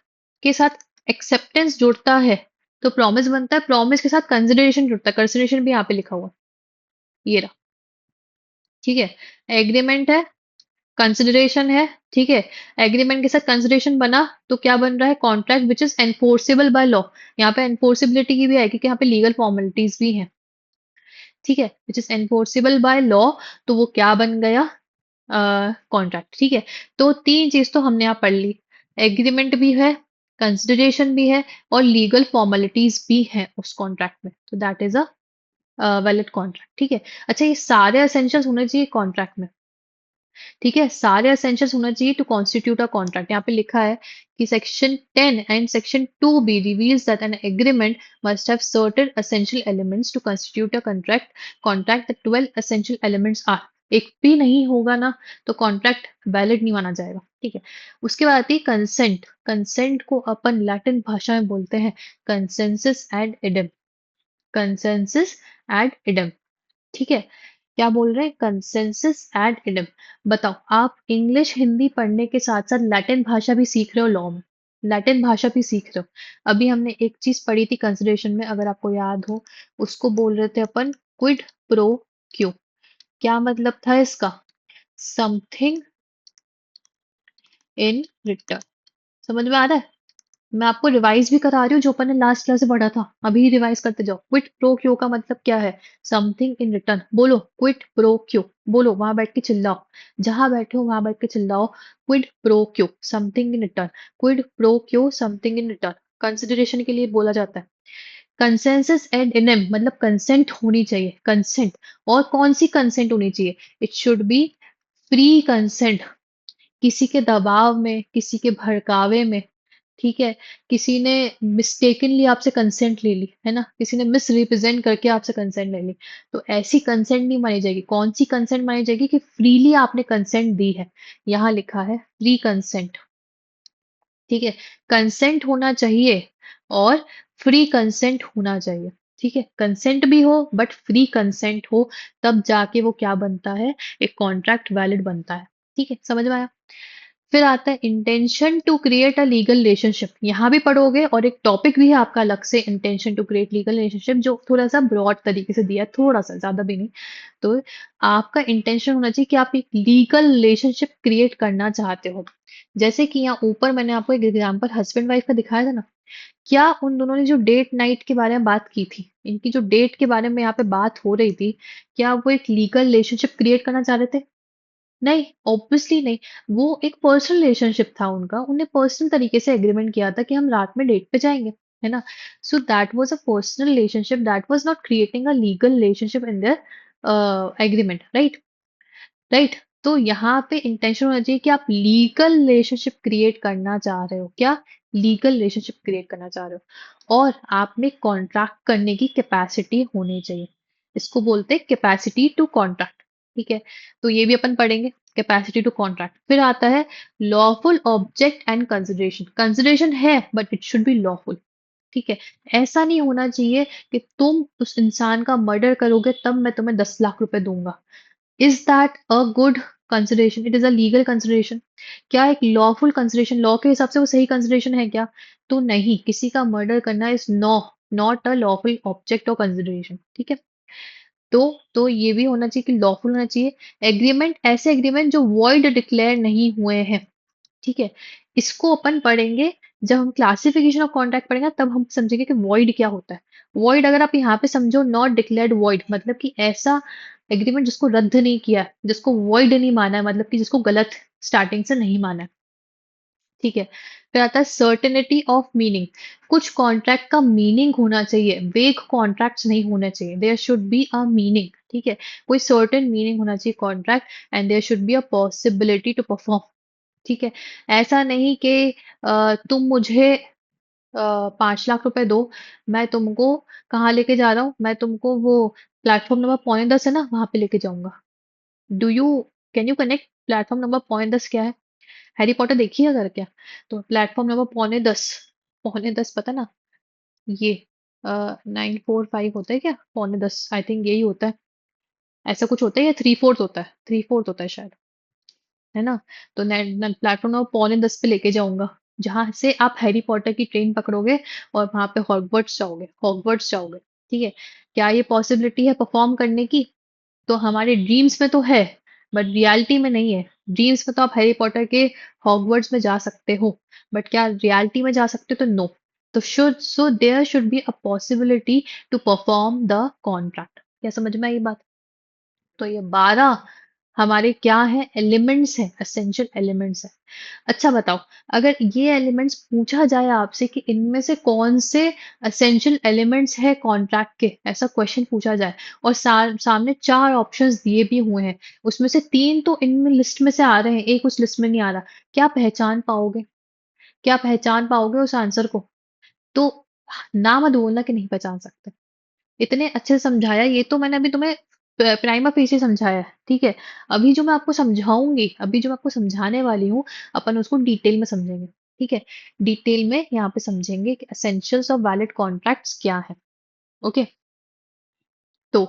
Speaker 1: के साथ एक्सेप्टेंस जुड़ता है तो प्रॉमिस बनता है, प्रॉमिस के साथ कंसिडरेशन जुड़ता है, कंसिडरेशन भी यहाँ पे लिखा हुआ है, ये रहा। ठीक है, एग्रीमेंट है, कंसिडरेशन है। ठीक है, एग्रीमेंट के साथ कंसिडरेशन बना तो क्या बन रहा है? Contract which is enforceable by law. यहाँ पे एनफोर्सिबिलिटी की भी है क्योंकि यहाँ पे लीगल फॉर्मेलिटीज भी हैं। ठीक है, which is enforceable by law, तो वो क्या बन गया? कॉन्ट्रैक्ट। ठीक है, तो तीन चीज तो हमने यहाँ पढ़ ली, एग्रीमेंट भी है, कंसिडरेशन भी है, और लीगल फॉर्मेलिटीज भी हैं उस कॉन्ट्रैक्ट में, तो that is a valid contract. ठीक है, अच्छा ये सारे एसेंशियल्स होने चाहिए कॉन्ट्रैक्ट में। ठीक है, सारे एसेंशियल्स होना चाहिए टू कॉन्स्टिट्यूट अ कॉन्ट्रैक्ट। यहाँ पे लिखा है कि section 10 and section 2B reveals that an agreement must have certain essential elements to constitute a contract the 12 essential elements are. एक भी नहीं होगा ना तो कॉन्ट्रैक्ट वैलिड नहीं माना जाएगा। ठीक है, उसके बाद आती है कंसेंट। कंसेंट को अपन लैटिन भाषा में बोलते हैं consensus ad idem. Consensus ad idem. ठीक है, क्या बोल रहे हैं? Consensus ad idem. बताओ, आप इंग्लिश हिंदी पढ़ने के साथ साथ लैटिन भाषा भी सीख रहे हो लॉ में। लैटिन भाषा भी सीख रहे हो। अभी हमने एक चीज पढ़ी थी कंसिडरेशन में, अगर आपको याद हो, उसको बोल रहे थे अपन क्विड प्रो क्यो। क्या मतलब था इसका? Something in return. समझ में आ रहा है? मैं आपको रिवाइज भी करा रही हूँ, जो अपन ने लास्ट क्लास से पढ़ा था, अभी रिवाइज करते जाओ। क्विट प्रो क्यो का मतलब क्या है? Something in return. बोलो क्विट प्रो क्यो। बोलो, वहां बैठ के चिल्लाओ, जहां बैठे हो वहां बैठ के चिल्लाओ। Quid pro quo something in return. Quid pro quo something in return. Consideration के लिए बोला जाता है। कंसेंसस एंड इनम मतलब कंसेंट होनी चाहिए, कंसेंट। और कौन सी कंसेंट होनी चाहिए? It should be free consent. किसी के दबाव में, किसी के भड़कावे में, ठीक है, किसी ने मिस्टेकनली आपसे कंसेंट ले ली है ना, किसी ने मिस रिप्रेजेंट करके आपसे कंसेंट ले ली, तो ऐसी कंसेंट नहीं मानी जाएगी। कौन सी कंसेंट मानी जाएगी? कि फ्रीली आपने कंसेंट दी है। यहाँ लिखा है फ्री कंसेंट। ठीक है, कंसेंट होना चाहिए और फ्री कंसेंट होना चाहिए। ठीक है, कंसेंट भी हो बट फ्री कंसेंट हो, तब जाके वो क्या बनता है? एक कॉन्ट्रैक्ट वैलिड बनता है। ठीक है, समझ में आया? फिर आता है intention to create a legal relationship. यहाँ भी पढ़ोगे, और एक टॉपिक भी है आपका अलग से, intention to create legal relationship, जो थोड़ा सा ब्रॉड तरीके से दिया है, थोड़ा सा, ज्यादा भी नहीं। तो आपका इंटेंशन होना चाहिए कि आप एक लीगल रिलेशनशिप क्रिएट करना चाहते हो। जैसे कि यहाँ ऊपर मैंने आपको एक एग्जाम्पल हस्बैंड वाइफ का दिखाया था ना, क्या उन दोनों ने जो डेट नाइट के बारे में बात की थी, इनकी जो डेट के बारे में यहाँ पे बात हो रही थी, क्या वो एक लीगल रिलेशनशिप क्रिएट करना चाह रहे थे? नहीं, ऑब्वियसली नहीं। वो एक पर्सनल रिलेशनशिप था उनका, उन्हें पर्सनल तरीके से एग्रीमेंट किया था कि हम रात में डेट पे जाएंगे, है ना। So that was a personal relationship, that was not creating a legal relationship in their agreement, right? Right. तो यहाँ पे इंटेंशन होना चाहिए कि आप लीगल रिलेशनशिप क्रिएट करना चाह रहे हो। क्या? लीगल रिलेशनशिप क्रिएट करना चाह रहे हो, और आप में कॉन्ट्रैक्ट करने की कैपेसिटी होनी चाहिए। इसको बोलते हैं कैपेसिटी टू कॉन्ट्रैक्ट। ठीक है, तो ये भी अपन पढ़ेंगे, कैपेसिटी टू कॉन्ट्रैक्ट। फिर आता है lawful object and consideration. Consideration है but it should be lawful. ठीक है, ऐसा नहीं होना चाहिए कि तुम उस इंसान का मर्डर करोगे तब मैं तुम्हें 10 लाख रुपए दूंगा। Is that a good consideration? It is a legal consideration. क्या एक लॉफुल कंसिडरेशन, लॉ के हिसाब से वो सही कंसिडरेशन है क्या? तो नहीं, किसी का मर्डर करना is not a lawful object of consideration. ठीक है, तो ये भी होना चाहिए कि लॉफुल होना चाहिए। एग्रीमेंट, ऐसे एग्रीमेंट जो वॉइड डिक्लेयर नहीं हुए हैं। ठीक है, इसको अपन पढ़ेंगे जब हम क्लासिफिकेशन ऑफ कॉन्ट्रैक्ट पढ़ेंगे, तब हम समझेंगे कि वॉइड क्या होता है। वॉइड अगर आप यहाँ पे समझो, नॉट डिक्लेयर्ड वॉइड, मतलब कि ऐसा एग्रीमेंट जिसको रद्द नहीं किया, जिसको वॉइड नहीं माना है, मतलब कि जिसको गलत स्टार्टिंग से नहीं माना है। ठीक है, फिर आता है सर्टेनिटी ऑफ मीनिंग। कुछ कॉन्ट्रैक्ट का मीनिंग होना चाहिए, वेग कॉन्ट्रैक्ट्स नहीं होने चाहिए। There should be a meaning. ठीक है, कोई सर्टेन मीनिंग होना चाहिए contract, and there should be a possibility to perform. ठीक है, ऐसा नहीं कि तुम मुझे 5 लाख रुपए दो, मैं तुमको कहाँ लेके जा रहा हूँ, मैं तुमको वो प्लेटफॉर्म नंबर 10 है ना, वहां पे लेके जाऊंगा। Do you can you connect? Platform number 10 क्या है? हैरी पॉटर देखिए अगर क्या, तो प्लेटफॉर्म नंबर 10, 10 पता ना, ये 945 होता है क्या? 10 आई थिंक यही होता है, ऐसा कुछ होता है, या 3/4 होता है, 3/4 होता है शायद, है ना। तो प्लेटफॉर्म नंबर 9:45 पे लेके जाऊंगा, जहां से आप हैरी पॉटर की ट्रेन पकड़ोगे और वहां पे हॉगवर्ट्स जाओगे, हॉगवर्ट्स जाओगे। ठीक है, क्या ये पॉसिबिलिटी है परफॉर्म करने की? तो हमारे ड्रीम्स में तो है, बट रियलिटी में नहीं है। ड्रीम्स में तो आप हैरी पॉटर के हॉगवर्ट्स में जा सकते हो, बट क्या रियलिटी में जा सकते हो? तो नो। तो should so there should be a possibility to perform the contract. क्या समझ में आई बात? तो ये 12 हमारे क्या है? एलिमेंट्स हैं, एसेंशियल एलिमेंट्स हैं। अच्छा बताओ, अगर ये एलिमेंट्स पूछा जाए आपसे कि इनमें से कौन से एसेंशियल एलिमेंट्स है कॉन्ट्रैक्ट के, ऐसा क्वेश्चन पूछा जाए, और सामने 4 ऑप्शंस दिए भी हुए हैं, उसमें से 3 तो इनमें लिस्ट में से आ रहे हैं, एक उस लिस्ट में नहीं आ रहा, क्या पहचान पाओगे? क्या पहचान पाओगे उस आंसर को? तो ना मत बोलना कि नहीं पहचान सकते। इतने अच्छे से समझाया, ये तो मैंने अभी तुम्हें प्राइमा फेसी समझाया है। ठीक है, अभी जो मैं आपको समझाऊंगी, अभी जो मैं आपको समझाने वाली हूँ, अपन उसको डिटेल में समझेंगे। ठीक है, डिटेल में यहाँ पे समझेंगे कि एसेंशियल्स ऑफ वैलिड कॉन्ट्रैक्ट्स क्या है। ओके, तो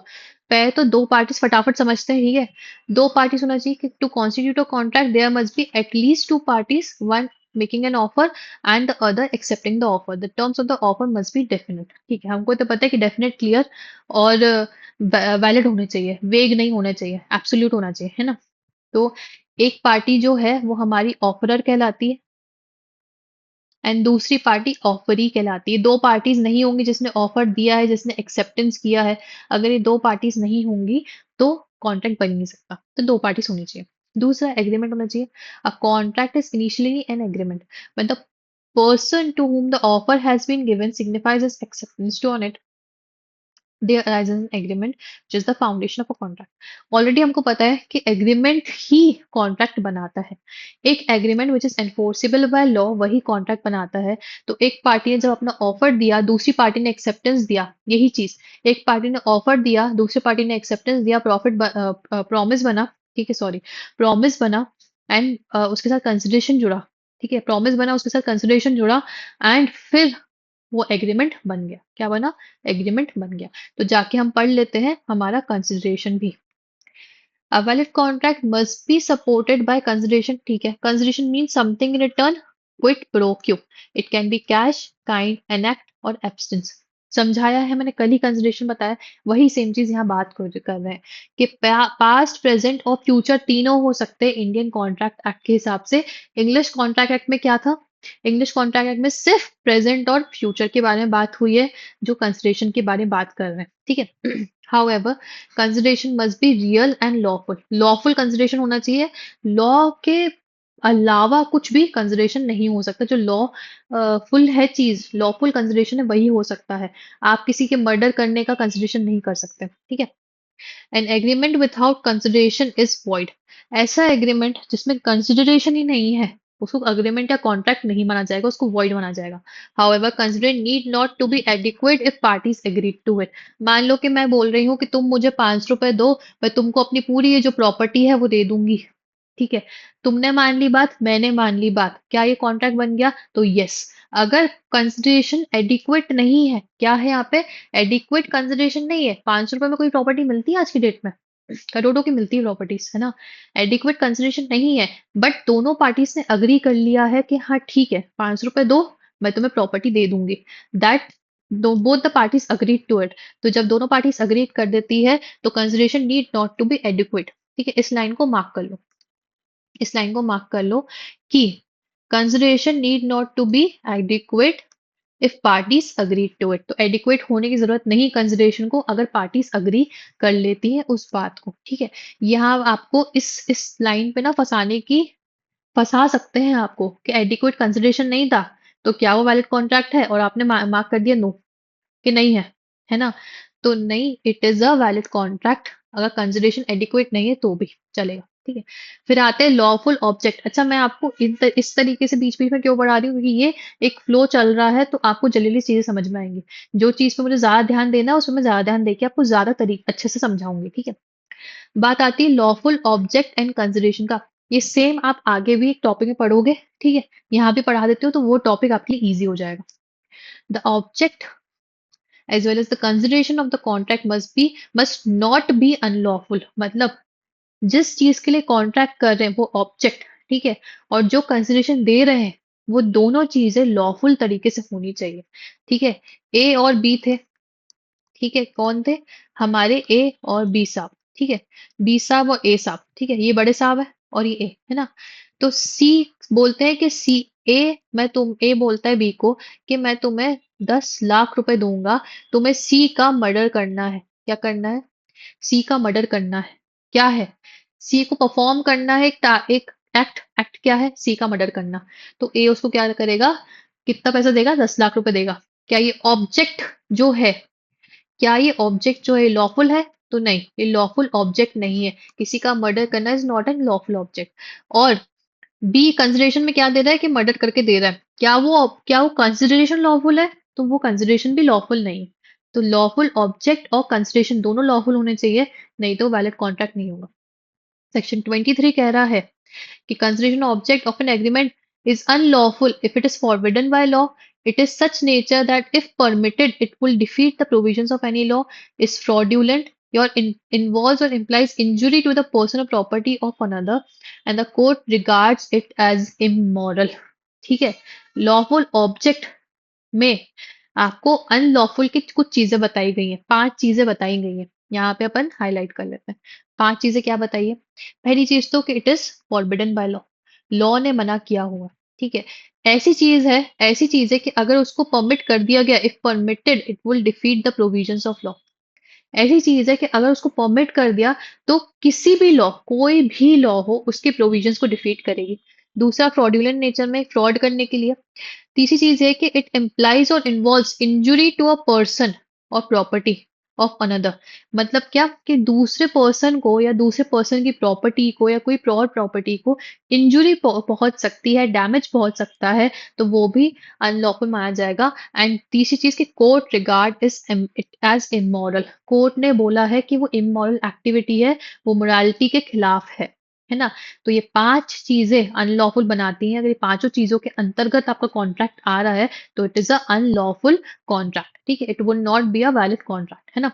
Speaker 1: पहले तो दो पार्टीज फटाफट समझते हैं। ठीक है, दो पार्टीज होना चाहिए कि to constitute a contract there must be at least two parties, one making an offer and the other accepting the offer, the terms of the offer must be definite. ठीक है, हमको तो पता है कि डेफिनेट, क्लियर और वैलिड होने चाहिए, वेग नहीं होने चाहिए, एब्सोल्यूट होना चाहिए, है ना। तो एक पार्टी जो है वो हमारी ऑफरर कहलाती है एंड दूसरी पार्टी ऑफरी कहलाती है। दो पार्टीज नहीं होंगी, जिसने ऑफर दिया है, जिसने एक्सेप्टेंस किया है, अगर ये दो पार्टीज नहीं होंगी तो कॉन्ट्रैक्ट बन ही नहीं सकता। तो दो पार्टीज होनी चाहिए। दूसरा एग्रीमेंट होना चाहिए। A contract is initially an agreement when the person to whom the offer has been given signifies his acceptance to on it, there arises an agreement which is the foundation of a contract. Already हमको पता है कि एग्रीमेंट ही कॉन्ट्रैक्ट बनाता है। एक agreement which is enforceable by law वही कॉन्ट्रैक्ट बनाता है। तो एक पार्टी ने जब अपना ऑफर दिया, दूसरी पार्टी ने एक्सेप्टेंस दिया, यही चीज, एक पार्टी ने ऑफर दिया, दूसरी पार्टी ने एक्सेप्टेंस दिया, प्रॉफिट प्रॉमिस बना, ठीक है, सॉरी, प्रॉमिस बना एंड उसके साथ कंसिडरेशन जुड़ा। ठीक है, प्रॉमिस बना, उसके साथ कंसिडरेशन जुड़ा एंड फिर वो एग्रीमेंट बन गया। क्या बना? एग्रीमेंट बन गया। तो जाके हम पढ़ लेते हैं हमारा कंसिडरेशन भी। A valid contract must be supported by consideration. ठीक है, consideration means something in return, quid pro quo. It can be cash, kind, enact और absence. समझाया है मैंने, कल ही कंसिडरेशन बताया, वही सेम चीज यहाँ बात कर रहे हैं कि पास्ट, प्रेजेंट और फ्यूचर तीनों हो सकते हैं इंडियन कॉन्ट्रैक्ट एक्ट के हिसाब से। इंग्लिश कॉन्ट्रैक्ट एक्ट में क्या था? इंग्लिश कॉन्ट्रैक्ट एक्ट में सिर्फ प्रेजेंट और फ्यूचर के बारे में बात हुई है, जो कंसिडरेशन के बारे में बात कर रहे हैं। ठीक है। However, consideration must be real and lawful. Lawful consideration होना चाहिए। लॉ के अलावा कुछ भी कंसिडरेशन नहीं हो सकता। जो लॉ फुल है चीज, लॉफुल कंसिडरेशन है, वही हो सकता है। आप किसी के मर्डर करने का कंसिडरेशन नहीं कर सकते। ठीक है। An agreement without consideration is void. ऐसा एग्रीमेंट जिसमें कंसिडरेशन ही नहीं है, उसको अग्रीमेंट या कॉन्ट्रैक्ट नहीं माना जाएगा, उसको वॉइड माना जाएगा। However, consideration need not to be adequate if parties agree to it. मान लो कि मैं बोल रही हूँ कि तुम मुझे 5 रुपए दो, मैं तुमको अपनी पूरी ये जो प्रॉपर्टी है वो दे दूंगी। ठीक है, तुमने मान ली बात, मैंने मान ली बात, क्या ये कॉन्ट्रैक्ट बन गया? तो यस। अगर कंसिडरेशन एडिक्वेट नहीं है, क्या है यहाँ पे? एडिक्वेट कंसिडरेशन नहीं है। 5 रुपए में कोई प्रॉपर्टी मिलती है आज की डेट में? करोड़ों की मिलती है प्रॉपर्टीज, है ना। एडिक्वेट कंसिडरेशन नहीं है, बट दोनों पार्टीज ने अग्री कर लिया है कि हाँ ठीक है, 5 रुपए दो, मैं तुम्हें प्रॉपर्टी दे दूंगी। That both the parties agree to it. तो जब दोनों पार्टीज अग्री कर देती है तो consideration need not to be adequate. ठीक है, इस लाइन को मार्क कर लो, इस लाइन को मार्क कर लो कि consideration need not to be adequate if parties agree to it. तो एडिक्वेट होने की जरूरत नहीं कंसिडरेशन को, अगर पार्टीज अग्री कर लेती है उस बात को। ठीक है, यहाँ आपको इस लाइन पे ना फंसा सकते हैं आपको कि एडिक्वेट कंसिडरेशन नहीं था तो क्या वो वैलिड कॉन्ट्रैक्ट है, और आपने मार्क कर दिया नो, कि नहीं है ना। तो नहीं, it is a valid contract, अगर कंसिडरेशन एडिक्वेट नहीं है तो भी चलेगा। ठीक है, फिर आते हैं लॉफुल ऑब्जेक्ट। अच्छा, मैं आपको इस तरीके से बीच बीच में क्यों बढ़ा रही हूँ, क्योंकि ये एक फ्लो चल रहा है तो आपको जल्दी जल्दी चीजें समझ में आएंगी। जो चीज पे मुझे ज्यादा ध्यान देना है उसमें मैं ज्यादा ध्यान देके आपको ज्यादा तरीके अच्छे से समझाऊंगी। ठीक है, बात आती है लॉफुल ऑब्जेक्ट एंड कंसिडरेशन का। ये सेम आप आगे भी एक टॉपिक में पढ़ोगे। ठीक है, यहाँ भी पढ़ा देते हो तो वो टॉपिक आपके लिए ईजी हो जाएगा। The object as well as the consideration of the contract must not be unlawful। मतलब जिस चीज के लिए कॉन्ट्रैक्ट कर रहे हैं वो ऑब्जेक्ट, ठीक है, और जो कंसिडरेशन दे रहे हैं वो दोनों चीजें लॉफुल तरीके से होनी चाहिए। ठीक है, ए और बी थे। ठीक है, कौन थे? हमारे ए और बी साहब। ठीक है, बी साहब और ए साहब। ठीक है, ये बड़े साहब है और ये ए है ना। तो सी बोलते हैं कि सी ए, ए बोलता है बी को कि मैं तुम्हें 10 लाख रुपए दूंगा, तुम्हें सी का मर्डर करना है। क्या करना है? सी का मर्डर करना है। क्या है? सी को परफॉर्म करना है, एक एक्ट क्या है? सी का मर्डर करना। तो ए उसको क्या करेगा? कितना पैसा देगा? 10 लाख रुपए देगा। क्या ये ऑब्जेक्ट जो है, क्या ये ऑब्जेक्ट जो है लॉफुल है? तो नहीं, ये लॉफुल ऑब्जेक्ट नहीं है। किसी का मर्डर करना is not an lawful object. और बी कंसिडरेशन में क्या दे रहा है कि मर्डर करके दे रहा है, क्या वो कंसिडरेशन लॉफुल है? तो वो कंसिडरेशन भी लॉफुल नहीं। तो लॉफुल ऑब्जेक्ट और कंसिडरेशन दोनों लॉफुल होने चाहिए, नहीं तो वैलिड कॉन्ट्रैक्ट नहीं होगा। सेक्शन 23 कह रहा है कि consideration object of an agreement is unlawful if it is forbidden by law. It is such nature that if permitted, it will defeat the provisions of any law, is fraudulent, or involves or implies injury to the personal property of another, and the court regards it as immoral. ठीक है। लॉफुल ऑब्जेक्ट में आपको अनलॉफुल की कुछ चीजें बताई गई हैं, 5 चीजें बताई गई हैं। यहाँ पे अपन हाईलाइट कर लेते हैं। 5 चीजें क्या बताई है? पहली चीज तो कि it is forbidden by law, law ने मना किया हुआ। ठीक है। ऐसी चीज है कि अगर उसको परमिट कर दिया गया, if permitted it will defeat the provisions of law. ऐसी चीज है कि अगर उसको परमिट कर दिया तो किसी भी लॉ, कोई भी लॉ हो, उसके प्रोविजंस को डिफीट करेगी। दूसरा, फ्रॉडुलेंट नेचर में फ्रॉड करने के लिए। तीसरी चीज है कि इट इम्प्लाइज और involves injury to a person और प्रॉपर्टी ऑफ अनदर। मतलब क्या कि दूसरे पर्सन को या दूसरे पर्सन की प्रॉपर्टी को या कोई और प्रॉपर्टी को इंजुरी पहुंच सकती है, डैमेज पहुंच सकता है, तो वो भी अनलॉफुल माना जाएगा। एंड तीसरी चीज कि court regard is it as immoral, court ने बोला है कि वो इमोरल एक्टिविटी है, वो मोरालिटी के खिलाफ है ना। तो ये 5 चीजें अनलॉफुल बनाती हैं। अगर ये पांचों चीजों के अंतर्गत आपका कॉन्ट्रैक्ट आ रहा है तो it is a unlawful contract. ठीक है, it would not be a valid contract, है ना।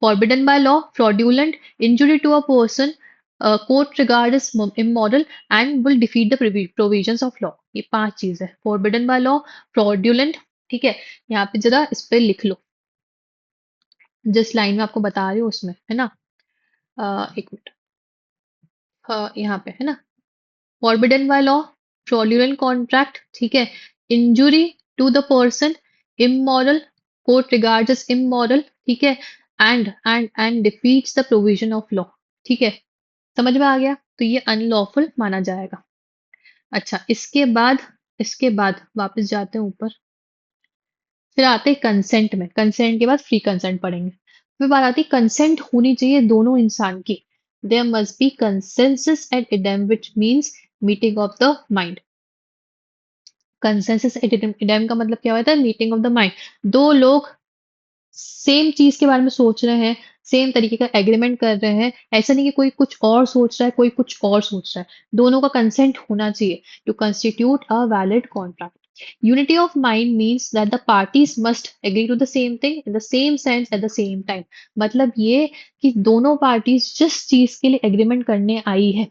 Speaker 1: Forbidden by law, fraudulent, injury to a person, court regard is immoral and will defeat the provisions of law. ये 5 चीज है, फॉरबिडन बाय लॉ, फ्रॉड्यूलेंट। ठीक है, यहाँ पे जरा इस पे लिख लो, जिस लाइन में आपको बता रही हूँ उसमें, है ना। एक मिनट। यहाँ पे है ना, forbidden by law, fraudulent contract, ठीक है, injury to the person, immoral, court regards as immoral, ठीक है, and defeats the provision of law. ठीक है, समझ में आ गया? तो ये अनलॉफुल माना जाएगा। अच्छा, इसके बाद वापस जाते हैं ऊपर। फिर आते हैं कंसेंट में, कंसेंट के बाद फ्री कंसेंट पढ़ेंगे। फिर बात आती है कंसेंट होनी चाहिए दोनों इंसान की। There must be consensus ad idem which means meeting of the mind. Consensus ad idem का मतलब क्या होता है? Meeting of the mind. दो लोग सेम चीज के बारे में सोच रहे हैं, सेम तरीके का एग्रीमेंट कर रहे हैं, ऐसा नहीं कि कोई कुछ और सोच रहा है, कोई कुछ और सोच रहा है। दोनों का कंसेंट होना चाहिए to constitute a valid contract. Unity of mind means that the parties must agree to the same thing in the same sense at the same time। मतलब ये कि दोनों पार्टीज जिस चीज के लिए एग्रीमेंट करने आई है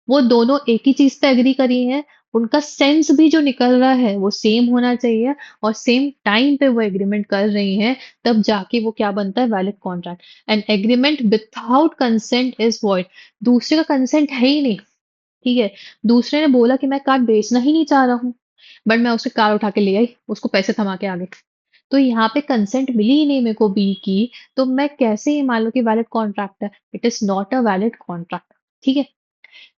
Speaker 1: वो दोनों एक ही चीज पे एग्री करी है, उनका सेंस भी जो निकल रहा है वो सेम होना चाहिए और सेम टाइम पे वो एग्रीमेंट कर रही हैं, तब जाके वो क्या बनता है? Valid contract. And agreement without consent is void. दूसरे का कंसेंट है ही नहीं। ठीक है, दूसरे ने बोला कि मैं कार बेचना ही नहीं चाह रहा हूँ, बट मैं उससे कार उठा के ले आई, उसको पैसे थमा के आ गई, तो यहाँ पे कंसेंट मिली ही नहीं मेरे को बी की, तो मैं कैसे ही मान लो कि वैलिड कॉन्ट्रैक्ट है? It is not a valid contract. ठीक है,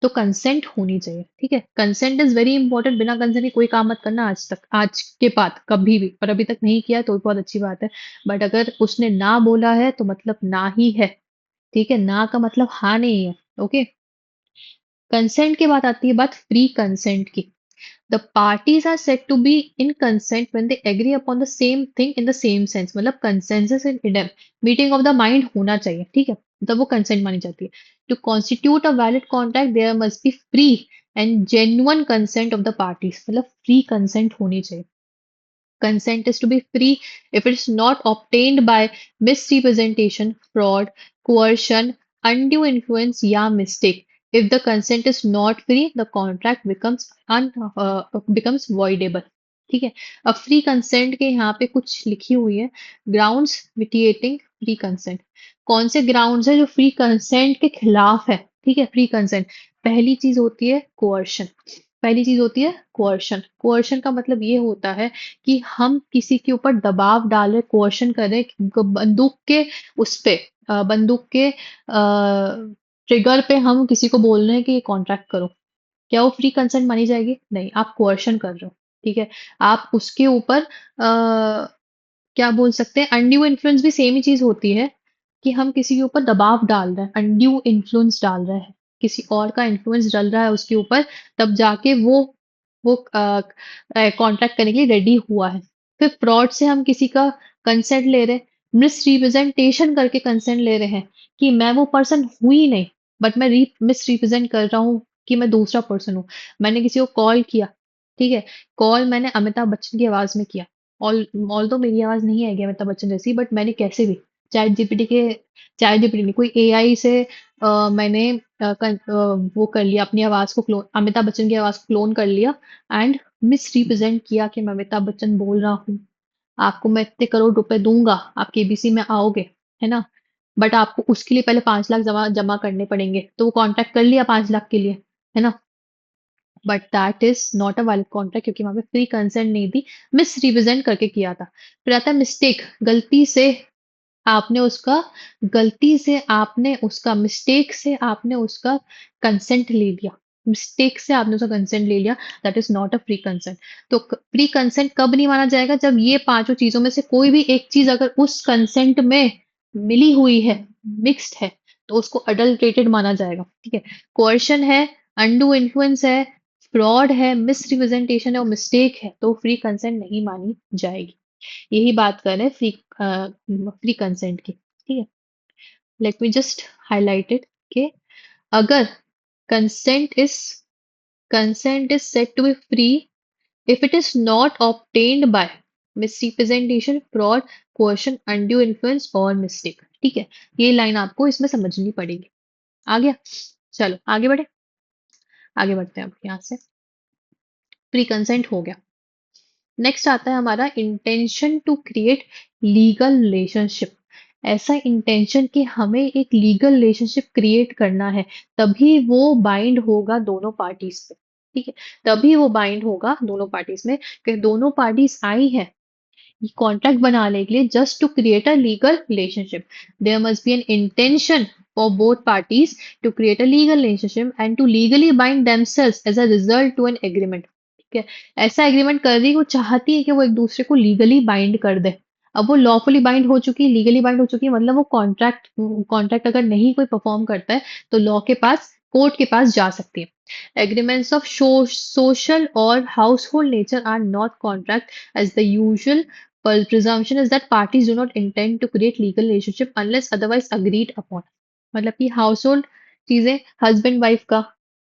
Speaker 1: तो कंसेंट होनी चाहिए। ठीक है, कंसेंट इज वेरी इंपॉर्टेंट। बिना कंसेंट के कोई काम मत करना आज तक, आज के बाद कभी भी, और अभी तक नहीं किया तो बहुत अच्छी बात है। बट अगर उसने ना बोला है तो मतलब ना ही है। ठीक है, ना का मतलब हाँ नहीं है। ओके, कंसेंट के बाद आती है बात फ्री कंसेंट की। The parties are said to be in consent when they agree upon the same thing in the same sense. मतलब consensus in idem, meeting of the mind होना चाहिए। ठीक है, तब वो कंसेंट मानी जाती है। To constitute a valid contract there must be free and genuine consent of the parties. मतलब फ्री कंसेंट होनी चाहिए। Consent is to be free if it is not obtained by misrepresentation, fraud, coercion, undue influence या mistake. If the consent is not free, the contract becomes voidable. ठीक है, अब फ्री कंसेंट के यहाँ पे कुछ लिखी हुई है, ग्राउंड्स विटिएटिंग फ्री कंसेंट। कौन से ग्राउंड्स है जो फ्री कंसेंट के खिलाफ है? ठीक है, फ्री कंसेंट। पहली चीज होती है कोअर्शन। पहली चीज होती है कोअर्शन। कोअर्शन का मतलब ये होता है कि हम किसी के ऊपर दबाव डालें, कोerशन करें, बंदूक के उस पे बंदूक के ट्रिगर पे हम किसी को बोल रहे हैं कि ये कॉन्ट्रैक्ट करो। क्या वो फ्री कंसेंट मानी जाएगी? नहीं, आप कोerशन कर रहे हो। ठीक है, आप उसके ऊपर क्या बोल सकते हैं, अनड्यू इन्फ्लुएंस भी सेम ही चीज होती है कि हम किसी के ऊपर दबाव डाल रहे हैं, अनड्यू इन्फ्लुएंस डाल रहे हैं, किसी और का इन्फ्लुएंस डल रहा है उसके ऊपर, तब जाके वो कॉन्ट्रैक्ट करने के लिए रेडी हुआ है। फिर फ्रॉड से हम किसी का कंसेंट ले रहे हैं, मिस रिप्रेजेंटेशन करके कंसेंट ले रहे हैं कि मैं वो पर्सन हूं ही नहीं, बट मैं मिस रिप्रेजेंट कर रहा हूँ कि मैं दूसरा पर्सन हूँ। मैंने किसी को कॉल किया, ठीक है, कॉल मैंने अमिताभ बच्चन की आवाज में किया, ऑल तो मेरी आवाज नहीं आएगी अमिताभ बच्चन जैसी, बट मैंने कैसे भी चैट जीपीटी नहीं, कोई एआई से मैंने वो कर लिया, अपनी आवाज को क्लोन, अमिताभ बच्चन की आवाज को क्लोन कर लिया, एंड मिस रिप्रेजेंट किया कि मैं अमिताभ बच्चन बोल रहा हूँ, आपको मैं इतने करोड़ रुपए दूंगा, आप केबीसी में आओगे, है ना? बट आपको उसके लिए पहले 5 लाख जमा जमा करने पड़ेंगे, तो वो कॉन्ट्रैक्ट कर लिया 5 लाख के लिए, है ना? But that is not a valid contract, क्योंकि वहां पे फ्री कंसेंट नहीं थी, मिस रिप्रेजेंट करके किया था। फिर आता है मिस्टेक, आपने उसका गलती से आपने उसका मिस्टेक से आपने उसका कंसेंट ले लिया, मिस्टेक से आपने उसका कंसेंट ले लिया, that is not a free consent. तो फ्री कंसेंट कब नहीं माना जाएगा? जब ये पांचों चीजों में से कोई भी एक चीज अगर उस कंसेंट में मिली हुई है, मिक्स्ड है, तो उसको अडल्ट्रेटेड माना जाएगा। ठीक है, कोerशन है, अनडू इन्फ्लुएंस है, फ्रॉड है, मिस रिप्रेजेंटेशन है और मिस्टेक है, तो फ्री कंसेंट नहीं मानी जाएगी। यही बात कर रहे हैं फ्री कंसेंट की। ठीक है, let me just highlight it कि अगर consent is consent is said to be free if it is not obtained by misrepresentation, fraud, coercion, undue influence और मिस्टेक। ठीक है, ये लाइन आपको इसमें समझनी पड़ेगी। आ गया? चलो आगे बढ़े, आगे बढ़ते हैं अब यहाँ से। प्री कंसेंट हो गया। नेक्स्ट आता है हमारा intention to create legal relationship. ऐसा इंटेंशन कि हमें एक लीगल रिलेशनशिप क्रिएट करना है, तभी वो बाइंड होगा दोनों पार्टीज पे। ठीक है, तभी वो बाइंड होगा दोनों पार्टीज में, कि दोनों पार्टीज आई हैं कॉन्ट्रैक्ट बनाने के लिए just to create a legal relationship. There must be an intention for both parties to create a legal relationship and to legally bind themselves as a result to an agreement. ठीक है, ऐसा एग्रीमेंट कर रही, वो चाहती है कि वो एक दूसरे को लीगली बाइंड कर दे। अब वो लॉफुली बाइंड हो चुकी है, लीगली बाइंड हो चुकी है, मतलब वो कॉन्ट्रैक्ट कॉन्ट्रैक्ट अगर नहीं कोई परफॉर्म करता है, तो लॉ के पास, कोर्ट के पास जा सकती है। Agreements of social or household nature are not contract, as the usual presumption is that parties do not intend to create legal relationship unless otherwise agreed upon। मतलब कि हाउस होल्ड चीजें, हस्बैंड वाइफ का,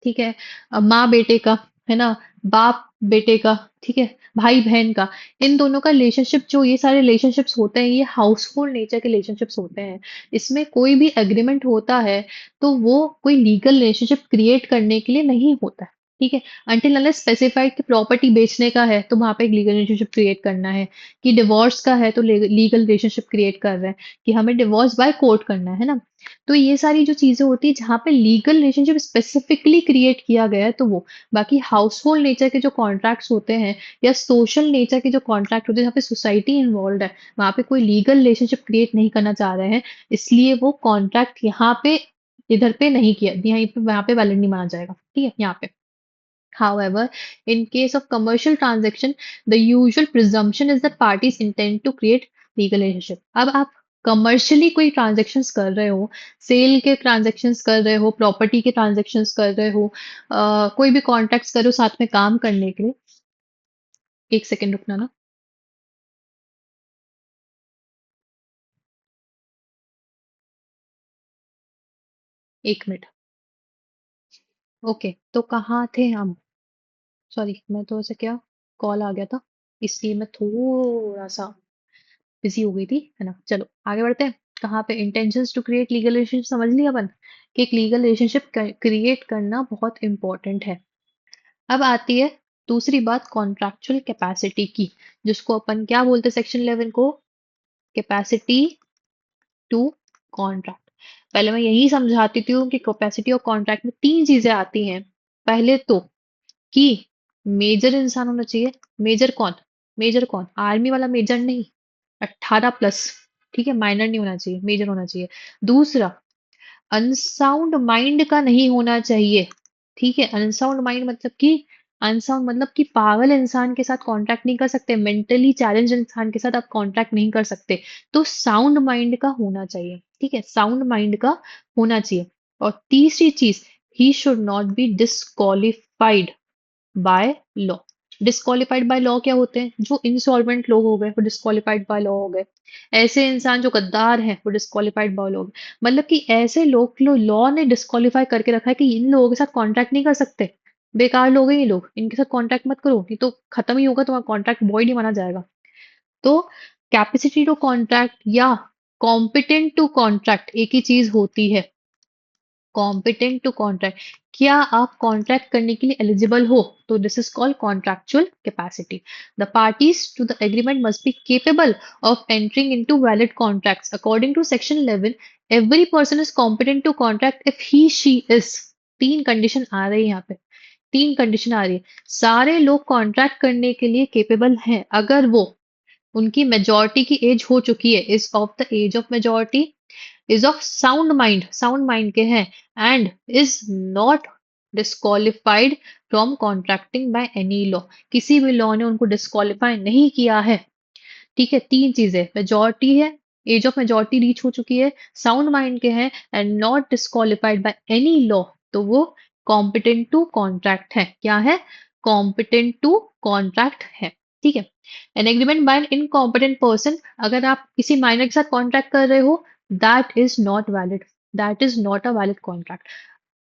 Speaker 1: ठीक है, माँ बेटे का, है ना, बाप बेटे का, ठीक है, भाई बहन का, इन दोनों का रिलेशनशिप, जो ये सारे रिलेशनशिप्स होते हैं, ये हाउस होल्ड नेचर के रिलेशनशिप्स होते हैं। इसमें कोई भी एग्रीमेंट होता है, तो वो कोई लीगल रिलेशनशिप क्रिएट करने के लिए नहीं होता है। ठीक है, अंटिल अनलेस स्पेसिफाइड कि प्रॉपर्टी बेचने का है, तो वहां पे एक लीगल रिलेशनशिप क्रिएट करना है, कि डिवोर्स का है तो लीगल रिलेशनशिप क्रिएट कर रहे हैं, कि हमें डिवोर्स बाय कोर्ट करना है ना। तो ये सारी जो चीजें होती है जहाँ पे लीगल रिलेशनशिप स्पेसिफिकली क्रिएट किया गया है, तो वो। बाकी हाउस होल्ड नेचर के जो कॉन्ट्रैक्ट्स होते हैं, या सोशल नेचर के जो कॉन्ट्रैक्ट होते हैं, जहाँ पे सोसाइटी इन्वॉल्व है, वहां पे कोई लीगल रिलेशनशिप क्रिएट नहीं करना चाह रहे हैं, इसलिए वो कॉन्ट्रैक्ट यहाँ पे, इधर पे नहीं किया, यहाँ पे वहां पे वैलिड नहीं माना जाएगा। ठीक है, यहाँ पे। However, in case of commercial transaction, the usual presumption is that parties intend to create legal relationship। अब आप कमर्शियली कोई ट्रांजेक्शन्स कर रहे हो, सेल के ट्रांजेक्शन्स कर रहे हो, प्रॉपर्टी के ट्रांजेक्शन्स कर रहे हो, कोई भी कॉन्ट्रैक्ट्स कर रहे हो साथ में काम करने के लिए। एक सेकेंड रुकना ना। 1 मिनट। ओके, तो कहाँ थे हम? सॉरी, मैं तो ऐसे क्या, कॉल आ गया था, इसलिए मैं थोड़ा सा बिजी हो गई थी, है ना। चलो आगे बढ़ते हैं। कहाँ पे? Intentions to create legal relationship समझ लिया अपन, कि एक लीगल रिलेशनशिप क्रिएट करना बहुत इंपॉर्टेंट है। अब आती है दूसरी बात, कॉन्ट्रैक्चुअल कैपेसिटी की, जिसको अपन क्या बोलते हैं सेक्शन 11 को? Capacity to contract. पहले मैं यही समझाती थी कि कैपेसिटी और कॉन्ट्रैक्ट में 3 चीजें आती हैं। पहले तो कि मेजर इंसान होना चाहिए। मेजर कौन? मेजर कौन? आर्मी वाला मेजर नहीं, 18+। ठीक है, माइनर नहीं होना चाहिए, मेजर होना चाहिए। दूसरा, अनसाउंड माइंड का नहीं होना चाहिए। ठीक है, अनसाउंड मतलब कि पागल इंसान के साथ कॉन्ट्रैक्ट नहीं कर सकते, मेंटली चैलेंज इंसान के साथ आप कॉन्ट्रैक्ट नहीं कर सकते। तो साउंड माइंड का होना चाहिए। ठीक है, साउंड माइंड का होना चाहिए। और तीसरी चीज, he should not be disqualified by law. Disqualified by law क्या होते हैं? जो इंसॉल्वेंट लोग हो गए, वो डिस्क्वालिफाइड बाय लॉ हो गए। ऐसे इंसान जो गद्दार हैं, वो डिस्क्वालिफाइड बाय लॉ हो गए। मतलब कि ऐसे लोग लॉ ने डिस्क्वालिफाई करके रखा है कि इन लोगों के साथ कॉन्ट्रैक्ट नहीं कर सकते, बेकार लोग हैं ये लोग, इनके साथ कॉन्ट्रैक्ट मत करो, नहीं तो खत्म ही होगा, तुम्हारा कॉन्ट्रैक्ट वॉइड ही माना जाएगा। तो कैपेसिटी टू कॉन्ट्रैक्ट या कॉम्पिटेंट टू कॉन्ट्रैक्ट एक ही चीज होती है। कॉम्पिटेंट टू कॉन्ट्रैक्ट, क्या आप कॉन्ट्रैक्ट करने के लिए एलिजिबल हो, तो this is called contractual capacity. The parties to the agreement must be capable of entering into valid contracts. According to Section 11, every person is competent to contract if he she is। तीन कंडीशन आ रही है यहाँ पे, तीन कंडीशन आ रही है। सारे लोग कॉन्ट्रैक्ट करने के लिए केपेबल हैं अगर वो, उनकी मेजोरिटी की एज हो चुकी है, is of the age of majority, is of sound mind के हैं, and is not disqualified from contracting by any law. किसी भी लॉ ने उनको डिस्क्वालीफाई नहीं किया है। ठीक है, तीन चीजें, मेजोरिटी है, एज ऑफ मेजोरिटी रीच हो चुकी है, साउंड माइंड के हैं, and not disqualified bye any law, तो वो कॉम्पिटेंट टू कॉन्ट्रैक्ट है। क्या है? कॉम्पिटेंट टू कॉन्ट्रैक्ट है। ठीक है। An agreement by an incompetent person, अगर आप किसी माइनर के साथ कॉन्ट्रैक्ट कर रहे हो, that is not valid, that is not a valid contract.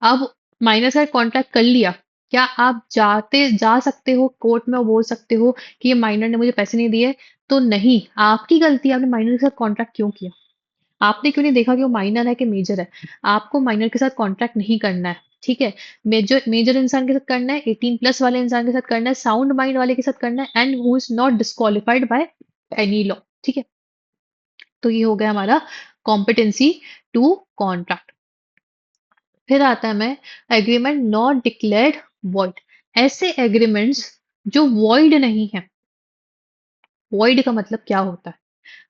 Speaker 1: अब माइनर के साथ कॉन्ट्रैक्ट कर लिया, क्या आप जा सकते हो कोर्ट में और बोल सकते हो कि ये माइनर ने मुझे पैसे नहीं दिए? तो नहीं, आपकी गलती है, आपने माइनर के साथ कॉन्ट्रैक्ट क्यों किया? आपने क्यों नहीं देखा कि वो माइनर है कि मेजर है? आपको माइनर के साथ कॉन्ट्रैक्ट नहीं करना है। ठीक है, मेजर मेजर इंसान के साथ करना है, 18+ वाले इंसान के साथ करना है, साउंड माइंड वाले के साथ करना है, and who is not disqualified bye any law. ठीक है, तो ये हो गया हमारा कॉम्पिटेंसी टू कॉन्ट्रैक्ट। फिर आता है मैं एग्रीमेंट नॉट डिक्लेयर्ड वॉइड। ऐसे एग्रीमेंट्स जो वॉइड नहीं है। वॉइड का मतलब क्या होता है?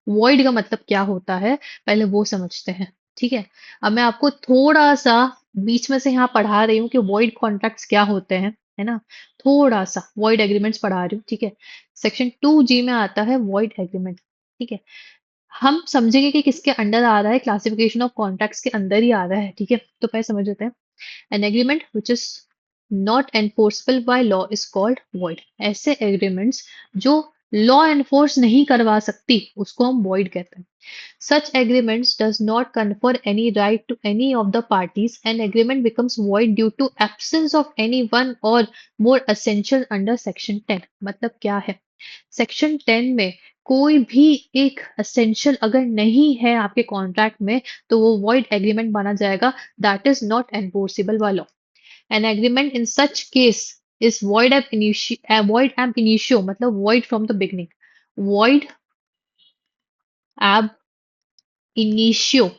Speaker 1: वॉइड का मतलब क्या होता है, पहले वो समझते हैं। ठीक है, अब मैं आपको थोड़ा सा बीच में से यहाँ पढ़ा रही हूँ कि वॉइड कॉन्ट्रैक्ट्स क्या होते हैं, है ना। थोड़ा सा वॉइड एग्रीमेंट्स पढ़ा रही हूँ। ठीक है, सेक्शन 2G में आता है वॉइड एग्रीमेंट। ठीक है, हम समझेंगे कि किसके अंडर आ रहा है, क्लासिफिकेशन ऑफ कॉन्ट्रैक्ट्स के अंदर ही आ रहा है। ठीक है, तो पहले समझ लेते हैं। An agreement which is not enforceable by law is called void। ऐसे agreements जो law enforce नहीं करवा सकती उसको हम void कहते हैं। Such agreements does not confer any right to any of the parties। An agreement becomes void due to absence of any one or more essential under section 10। मतलब क्या है? सेक्शन 10 में कोई भी एक असेंशियल अगर नहीं है आपके कॉन्ट्रैक्ट में, तो वो वॉइड एग्रीमेंट माना जाएगा, that is not enforceable by law. An agreement in such case is void ab initio, मतलब void from the beginning. Void ab initio,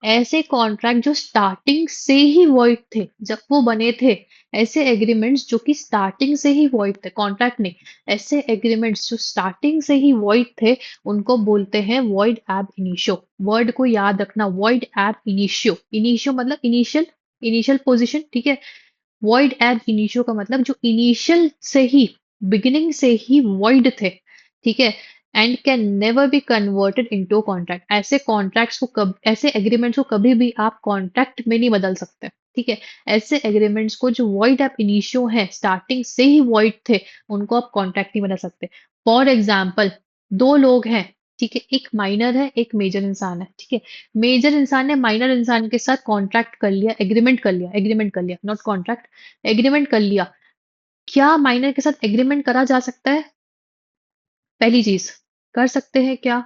Speaker 1: ऐसे कॉन्ट्रैक्ट जो स्टार्टिंग से ही वॉइड थे जब वो बने थे, ऐसे एग्रीमेंट्स जो कि स्टार्टिंग से ही वॉइड थे, कॉन्ट्रैक्ट नहीं, ऐसे एग्रीमेंट्स जो स्टार्टिंग से ही वॉइड थे, उनको बोलते हैं वॉइड एब इनिशियो। वर्ड को याद रखना, वॉइड एब इनिशियो। इनिशियो मतलब इनिशियल, इनिशियल पोजीशन। ठीक है, वॉइड एब इनिशियो का मतलब जो इनिशियल से ही, बिगिनिंग से ही वॉइड थे। ठीक है, and can never be converted into contract. ऐसे कॉन्ट्रैक्ट्स को ऐसे एग्रीमेंट्स को कभी भी आप कॉन्ट्रैक्ट में नहीं बदल सकते। ठीक है, ऐसे एग्रीमेंट्स को जो वॉइड एब इनिशियो है, स्टार्टिंग से ही वॉइड थे, उनको आप कॉन्ट्रैक्ट नहीं बदल सकते। फॉर एग्जाम्पल, दो लोग हैं। ठीक है, एक माइनर है, एक मेजर इंसान है। ठीक है, मेजर इंसान ने माइनर इंसान के साथ कॉन्ट्रैक्ट कर लिया, एग्रीमेंट कर लिया, नॉट कॉन्ट्रैक्ट, एग्रीमेंट कर लिया। क्या माइनर के साथ एग्रीमेंट करा जा सकता है? पहली चीज, कर सकते हैं क्या?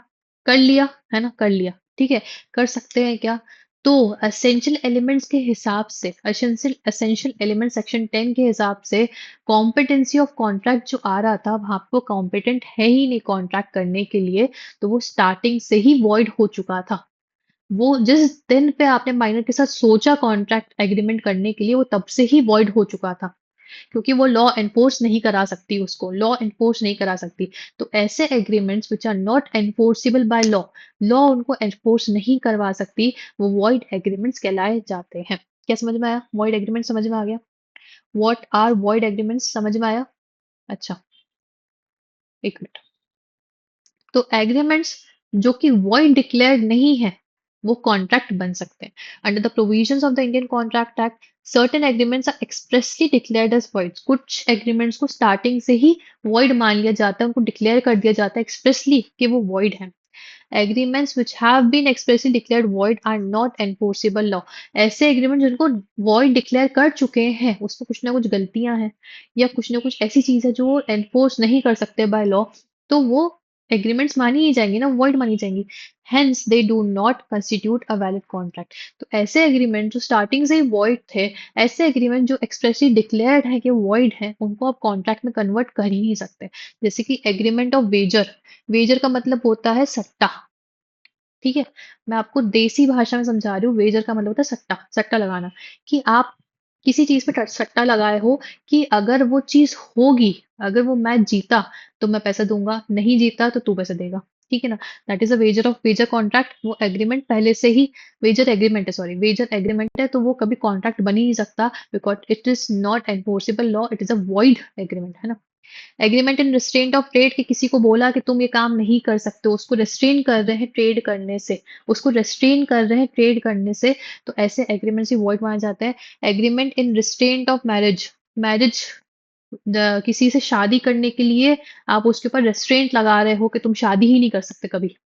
Speaker 1: कर लिया, है ना, कर लिया। ठीक है, कर सकते हैं क्या? तो असेंशियल एलिमेंट्स के हिसाब से, असेंशियल एलिमेंट सेक्शन 10 के हिसाब से, कॉम्पिटेंसी ऑफ कॉन्ट्रैक्ट जो आ रहा था, वहां पे वो कॉम्पिटेंट है ही नहीं कॉन्ट्रैक्ट करने के लिए, तो वो स्टार्टिंग से ही वॉइड हो चुका था। वो जिस दिन पे आपने माइनर के साथ सोचा कॉन्ट्रैक्ट एग्रीमेंट करने के लिए, वो तब से ही वॉइड हो चुका था, क्योंकि वो लॉ एनफोर्स नहीं करा सकती, उसको लॉ एनफोर्स नहीं करा सकती। तो ऐसे agreements which are not enforceable by law, law उनको एनफोर्स नहीं करवा सकती, वो वॉइड एग्रीमेंट्स कहलाए जाते हैं। क्या समझ में आया? वॉइड एग्रीमेंट समझ में आ गया? व्हाट आर वॉइड एग्रीमेंट्स समझ में आया? अच्छा, एक मिनट। तो एग्रीमेंट्स जो कि वॉइड डिक्लेयर्ड नहीं है, वो कॉन्ट्रैक्ट बन सकते हैं। Under the provisions of the Indian contract act, certain agreements are expressly declared as void. कुछ एग्रीमेंट्स को स्टार्टिंग से ही वॉइड मान लिया जाता है, उनको डिक्लेयर कर दिया जाता है एक्सप्रेसली कि वो वॉइड है। Agreements which have been expressly declared void are not enforceable law। ऐसे एग्रीमेंट जिनको void डिक्लेयर कर चुके हैं, उसमें कुछ ना कुछ गलतियां हैं, या कुछ ना कुछ ऐसी चीज है जो एनफोर्स नहीं कर सकते बाय लॉ, तो वो एग्रीमेंट्स मानी ही जाएंगी ना, वॉइड मानी जाएंगी। Hence they do not constitute a valid contract. तो ऐसे एग्रीमेंट जो स्टार्टिंग से ही वॉइड थे, ऐसे एग्रीमेंट जो एक्सप्रेसली डिक्लेयर्ड है कि वॉइड है, उनको आप कॉन्ट्रैक्ट में कन्वर्ट कर ही नहीं सकते। जैसे कि एग्रीमेंट ऑफ वेजर, वेजर का मतलब होता है सट्टा, ठीक है? मैं आपको देसी भाषा में समझा रही हूँ, वेजर का मतलब होता है सट्टा, सट्टा लगाना, कि आप किसी चीज पे सट्टा लगाए हो कि अगर वो चीज होगी, अगर वो मैच जीता तो मैं पैसा दूंगा, नहीं जीता तो तू पैसा देगा, ठीक है ना? That is a wager of wager contract. वो एग्रीमेंट पहले से ही वेजर एग्रीमेंट है, सॉरी वेजर एग्रीमेंट है, तो वो कभी कॉन्ट्रैक्ट बन ही नहीं सकता, because it is not enforceable law, it is a void agreement, है ना? Agreement in restraint of trade, कि किसी को बोला कि तुम ये काम नहीं कर सकते, उसको रेस्ट्रेन कर रहे हैं ट्रेड करने से, उसको रेस्ट्रेन कर रहे हैं ट्रेड करने से, तो ऐसे एग्रीमेंट से वॉइड माना जाता है। Agreement in restraint of marriage, marriage किसी से शादी करने के लिए आप उसके ऊपर रेस्ट्रेंट लगा रहे हो कि तुम शादी ही नहीं कर सकते कभी, ठीक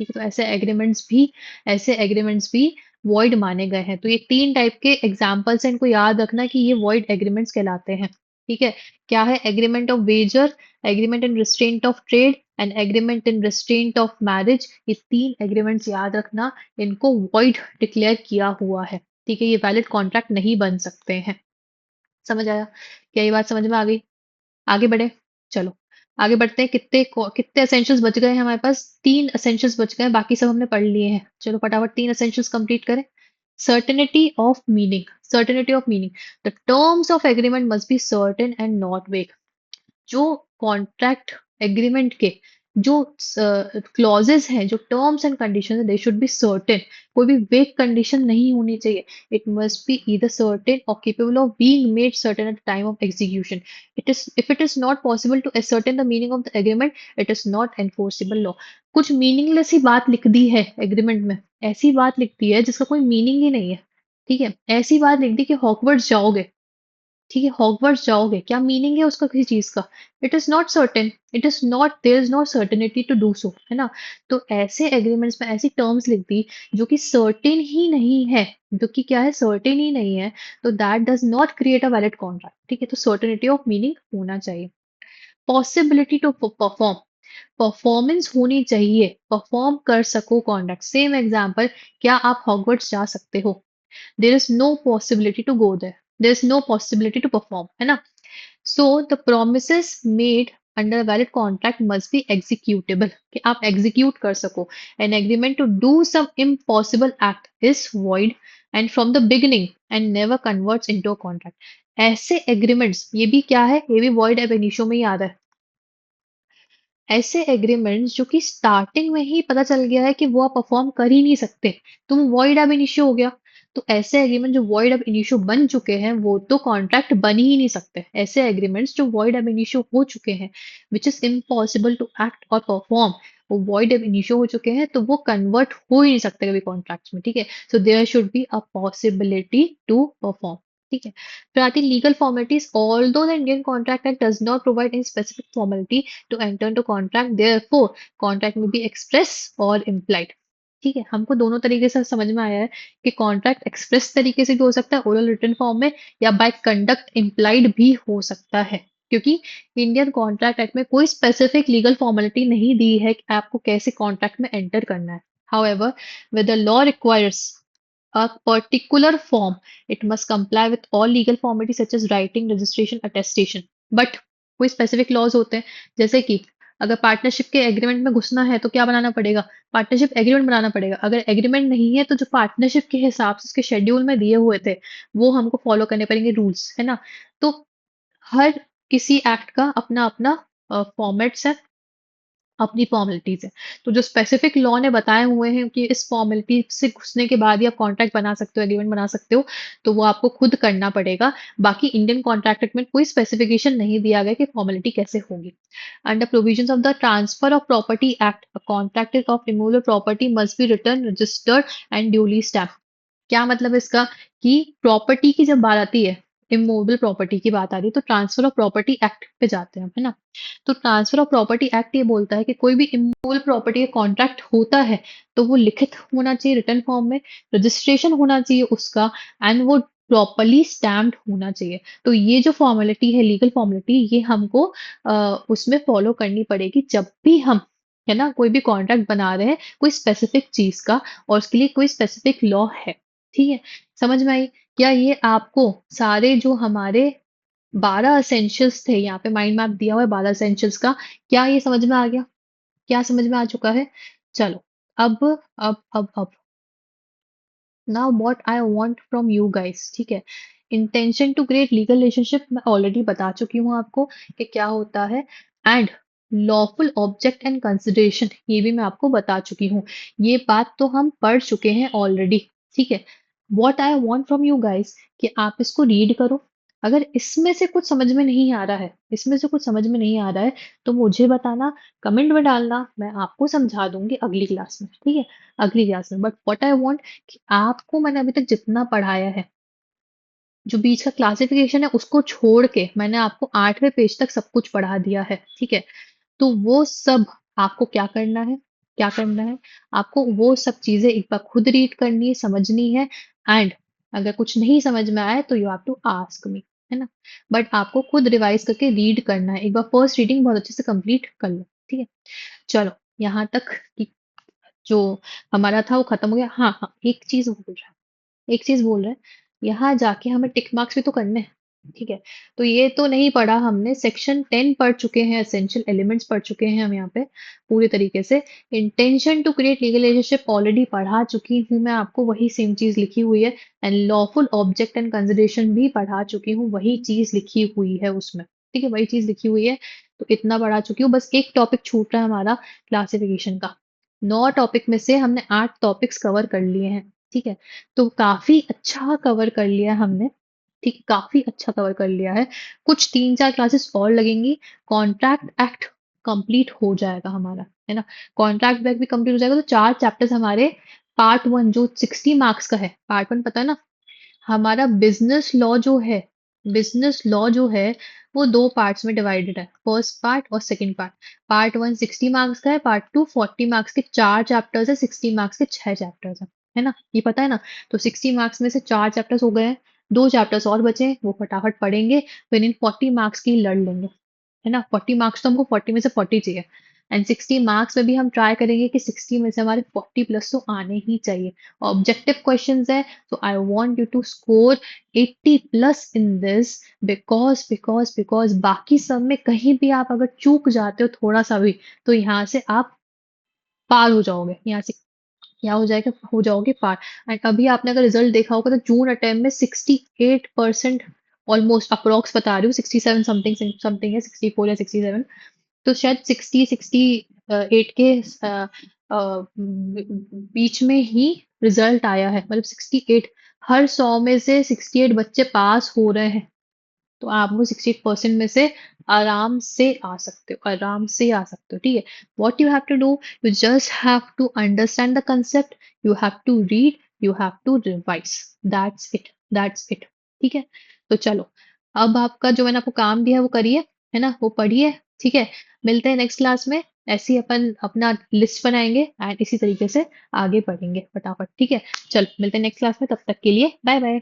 Speaker 1: है? तो ऐसे एग्रीमेंट्स भी वॉइड माने गए हैं। तो ये 3 टाइप के एग्जाम्पल्स हैं, इनको याद रखना कि ये वॉइड एग्रीमेंट्स कहलाते हैं, ठीक है? क्या है? Agreement of wager, agreement in restraint of trade and agreement in restraint of marriage. ये 3 एग्रीमेंट्स याद रखना, इनको वॉइड डिक्लेयर किया हुआ है, ठीक है? ये वैलिड कॉन्ट्रैक्ट नहीं बन सकते हैं। समझ आया? क्या ये बात समझ में आ गई? आगे बढ़े, चलो आगे बढ़ते हैं। कितने एसेंशियल्स बच गए हैं हमारे पास? 3 एसेंशियल्स बच गए हैं, बाकी सब हमने पढ़ लिए हैं। चलो फटाफट 3 एसेंशियल्स कंप्लीट करें। Certainty of meaning, certainty of meaning, the terms of agreement must be certain and not वेग। जो कॉन्ट्रैक्ट एग्रीमेंट के जो क्लॉजेस हैं, जो टर्म्स एंड कंडीशन है, दे शुड बी सर्टेन। कोई भी वेग कंडीशन नहीं होनी चाहिए। It must be either certain or capable of being made certain at the time of execution. It is if it is not possible to ascertain the meaning of the agreement, it is not enforceable law. कुछ मीनिंगलेस ही बात लिख दी है एग्रीमेंट में, ऐसी बात लिख दी है जिसका कोई मीनिंग ही नहीं है, ठीक है? ऐसी बात लिख दी कि हॉकवर्ड्स जाओगे, ठीक है? हॉगवर्ट्स जाओगे, क्या मीनिंग है उसका किसी चीज का? It is not certain, it is not, there is not certainty to do so, है ना? तो ऐसे एग्रीमेंट्स में ऐसी टर्म्स लिख दी जो कि सर्टेन ही नहीं है, जो कि क्या है, सर्टेन ही नहीं है, तो that does not create a valid contract, ठीक है? तो सर्टेनिटी ऑफ मीनिंग होना चाहिए। पॉसिबिलिटी टू परफॉर्म, परफॉर्मेंस होनी चाहिए, परफॉर्म कर सको कॉन्ट्रैक्ट। सेम एग्जाम्पल, क्या आप हॉगवर्ट्स जा सकते हो? there is no possibility to go there, there is no possibility to perform, है ना? So the promises made under a valid contract must be executable, कि आप execute कर सको। An agreement to do some impossible act is void and from the beginning and never converts into a contract। ऐसे agreements, ये भी क्या है, ये भी void ab initio में ही आता है। ऐसे एग्रीमेंट्स जो कि स्टार्टिंग में ही पता चल गया है कि वो आप परफॉर्म कर ही नहीं सकते, तुम वॉइड अब इनिशियो हो गया। तो ऐसे एग्रीमेंट जो वॉइड अब इनिशियो बन चुके हैं, वो तो कॉन्ट्रैक्ट बन ही नहीं सकते। ऐसे एग्रीमेंट्स जो वॉइड अब इनिशियो हो चुके हैं, which is impossible to act और परफॉर्म, वो वॉइड अब इनिशियो हो चुके हैं, तो वो कन्वर्ट हो ही नहीं सकते कभी कॉन्ट्रैक्ट्स में, ठीक है? So there should be a possibility to perform, ठीक है? फिर आती legal formalities. Although the Indian contract act does not provide any specific formality to enter into contract, therefore contract may be express or implied, ठीक है? हमको दोनों तरीके से समझ में आया है कि कॉन्ट्रैक्ट एक्सप्रेस तरीके से भी हो सकता है, ओरल रिटन फॉर्म में, या बाय कंडक्ट इम्प्लाइड भी हो सकता है, क्योंकि इंडियन कॉन्ट्रैक्ट एक्ट में कोई स्पेसिफिक लीगल फॉर्मेलिटी नहीं दी है कि आपको कैसे कॉन्ट्रैक्ट में एंटर करना है। However, where the law requires a particular form, it must comply with all legal formalities such as writing, registration, attestation. But कोई स्पेसिफिक लॉज होते हैं, जैसे कि अगर पार्टनरशिप के एग्रीमेंट में घुसना है तो क्या बनाना पड़ेगा? पार्टनरशिप एग्रीमेंट बनाना पड़ेगा। अगर एग्रीमेंट नहीं है तो जो पार्टनरशिप के हिसाब से उसके शेड्यूल में दिए हुए थे, वो हमको फॉलो करने पड़ेंगे रूल्स, है ना? तो हर किसी एक्ट का अपना अपना फॉर्मेट्स है, अपनी फॉर्मेलिटीज है। तो जो स्पेसिफिक लॉ ने बताए हुए हैं कि इस फॉर्मेलिटी से घुसने के बाद ही आप कॉन्ट्रैक्ट बना सकते हो, एग्रीमेंट बना सकते हो, तो वो आपको खुद करना पड़ेगा। बाकी इंडियन कॉन्ट्रैक्ट एक्ट में कोई स्पेसिफिकेशन नहीं दिया गया कि फॉर्मेलिटी कैसे होगी। Under provisions of the transfer of property act, a contract of removal property must be return, registered and duly stamp. क्या मतलब इसका? कि प्रॉपर्टी की जब बात आती है, इमूवेबल प्रॉपर्टी की बात आ रही है, तो ट्रांसफर ऑफ प्रॉपर्टी एक्ट पे जाते हैं हम, है ना? तो ट्रांसफर ऑफ प्रॉपर्टी एक्ट ये बोलता है कि कोई भी इमूवेबल प्रॉपर्टी का कॉन्ट्रैक्ट होता है तो वो लिखित होना चाहिए, रिटर्न फॉर्म में, रजिस्ट्रेशन होना चाहिए उसका, एंड वो प्रॉपरली स्टैम्प्ड होना चाहिए। तो ये जो फॉर्मेलिटी है, लीगल फॉर्मेलिटी, ये हमको उसमें फॉलो करनी पड़ेगी जब भी हम है ना, कोई भी कॉन्ट्रैक्ट बना रहे हैं कोई स्पेसिफिक चीज का, और उसके लिए कोई स्पेसिफिक लॉ है। ठीक है, समझ में आई? क्या ये आपको सारे जो हमारे 12 एसेंशियल्स थे, यहाँ पे माइंड मैप दिया हुआ है 12 एसेंशियल्स का, क्या ये समझ में आ गया? क्या समझ में आ चुका है? चलो, अब अब now what I want from you guys, ठीक है। Intention to create legal relationship मैं ऑलरेडी बता चुकी हूँ आपको कि क्या होता है, and lawful object and consideration ये भी मैं आपको बता चुकी हूँ। ये बात तो हम पढ़ चुके हैं ऑलरेडी, ठीक है। What I want from you guys कि आप इसको रीड करो। अगर इसमें से कुछ समझ में नहीं आ रहा है, इसमें से कुछ समझ में नहीं आ रहा है, तो मुझे बताना, कमेंट में डालना, मैं आपको समझा दूंगी अगली क्लास में, ठीक है, अगली क्लास में। बट व्हाट आई वांट कि आपको मैंने अभी तक जितना पढ़ाया है, जो बीच का क्लासिफिकेशन है उसको छोड़ के मैंने आपको 8वें पेज तक सब कुछ पढ़ा दिया है, ठीक है। तो वो सब आपको क्या करना है, क्या करना है, आपको वो सब चीजें एक बार खुद रीड करनी है, समझनी है, एंड अगर कुछ नहीं समझ में आए तो you have to ask me, है ना। बट आपको खुद रिवाइज करके रीड करना है, एक बार फर्स्ट रीडिंग बहुत अच्छे से कंप्लीट कर लो, ठीक है। चलो, यहाँ तक कि जो हमारा था वो खत्म हो गया। हाँ हाँ, एक चीज बोल रहा है, यहाँ जाके हमें टिक मार्क्स भी तो करने हैं, ठीक है। तो ये तो नहीं पढ़ा हमने, सेक्शन 10 पढ़ चुके हैं, एसेंशियल एलिमेंट्स पढ़ चुके हैं हम यहाँ पे पूरी तरीके से। Intention to create legal relationship already पढ़ा चुकी हूँ मैं आपको, वही सेम चीज लिखी हुई है। And lawful object and consideration भी पढ़ा चुकी हूँ, वही चीज लिखी हुई है उसमें, ठीक है, वही चीज लिखी हुई है। तो इतना पढ़ा चुकी हूँ, बस एक टॉपिक छूट रहा है हमारा, क्लासिफिकेशन का। 9 टॉपिक में से हमने 8 टॉपिक्स कवर कर लिए हैं, ठीक है। तो काफी अच्छा कवर कर लिया है हमने, ठीक, काफी अच्छा कवर कर लिया है। कुछ 3-4 क्लासेस और लगेंगी, कॉन्ट्रैक्ट एक्ट कंप्लीट हो जाएगा हमारा, है ना। कॉन्ट्रैक्ट एक्ट भी कंप्लीट हो जाएगा, तो 4 चैप्टर्स हमारे पार्ट 1 जो 60 मार्क्स का है, पार्ट 1 पता है ना। हमारा बिजनेस लॉ जो है वो 2 पार्ट्स में डिवाइडेड है, फर्स्ट पार्ट और सेकंड पार्ट। पार्ट 1 60 मार्क्स का है, पार्ट 2 40 मार्क्स के 4 चैप्टर्स है, 60 मार्क्स के 6 चैप्टर्स है ना, ये पता है ना। तो 60 मार्क्स में से 4 चैप्टर्स हो गए हैं, 2 चैप्टर्स और बचे हैं, वो फटाफट पढ़ेंगे, फिर इन 40 मार्क्स की लड़ लेंगे, है ना। 40 मार्क्स तो हमको 40 में से 40 चाहिए, एंड 60 मार्क्स में भी हम ट्राई करेंगे कि 60 में से हमारे 40 प्लस तो आने ही चाहिए। ऑब्जेक्टिव क्वेश्चन है, so I want you to score 80 plus in this, because बाकी सब में कहीं भी आप अगर चूक जाते हो थोड़ा सा भी, तो यहाँ से आप पार हो जाओगे, यहाँ से क्या हो जाओगे पार। एंड अभी आपने अगर रिजल्ट देखा होगा तो जून अटेम्प्ट में 68% ऑलमोस्ट, अप्रोक्स बता रही हूँ, 67 समथिंग समथिंग है, 64 या 67। तो शायद 60-68 के बीच में ही रिजल्ट आया है, मतलब 68, हर 100 में से 68 बच्चे पास हो रहे हैं। तो आप वो 68% में से आराम से आ सकते हो, आराम से आ सकते हो, ठीक है। What you have to do, you just have to understand the concept, you have to read, you have to revise, that's it, ठीक है। तो चलो, अब आपका जो मैंने आपको काम दिया है वो करिए, है ना, वो पढ़िए, ठीक है। मिलते हैं नेक्स्ट क्लास में, ऐसे ही अपन अपना लिस्ट बनाएंगे एंड इसी तरीके से आगे पढ़ेंगे फटाफट, ठीक है। चलो, मिलते हैं नेक्स्ट क्लास में, तब तक के लिए बाय बाय।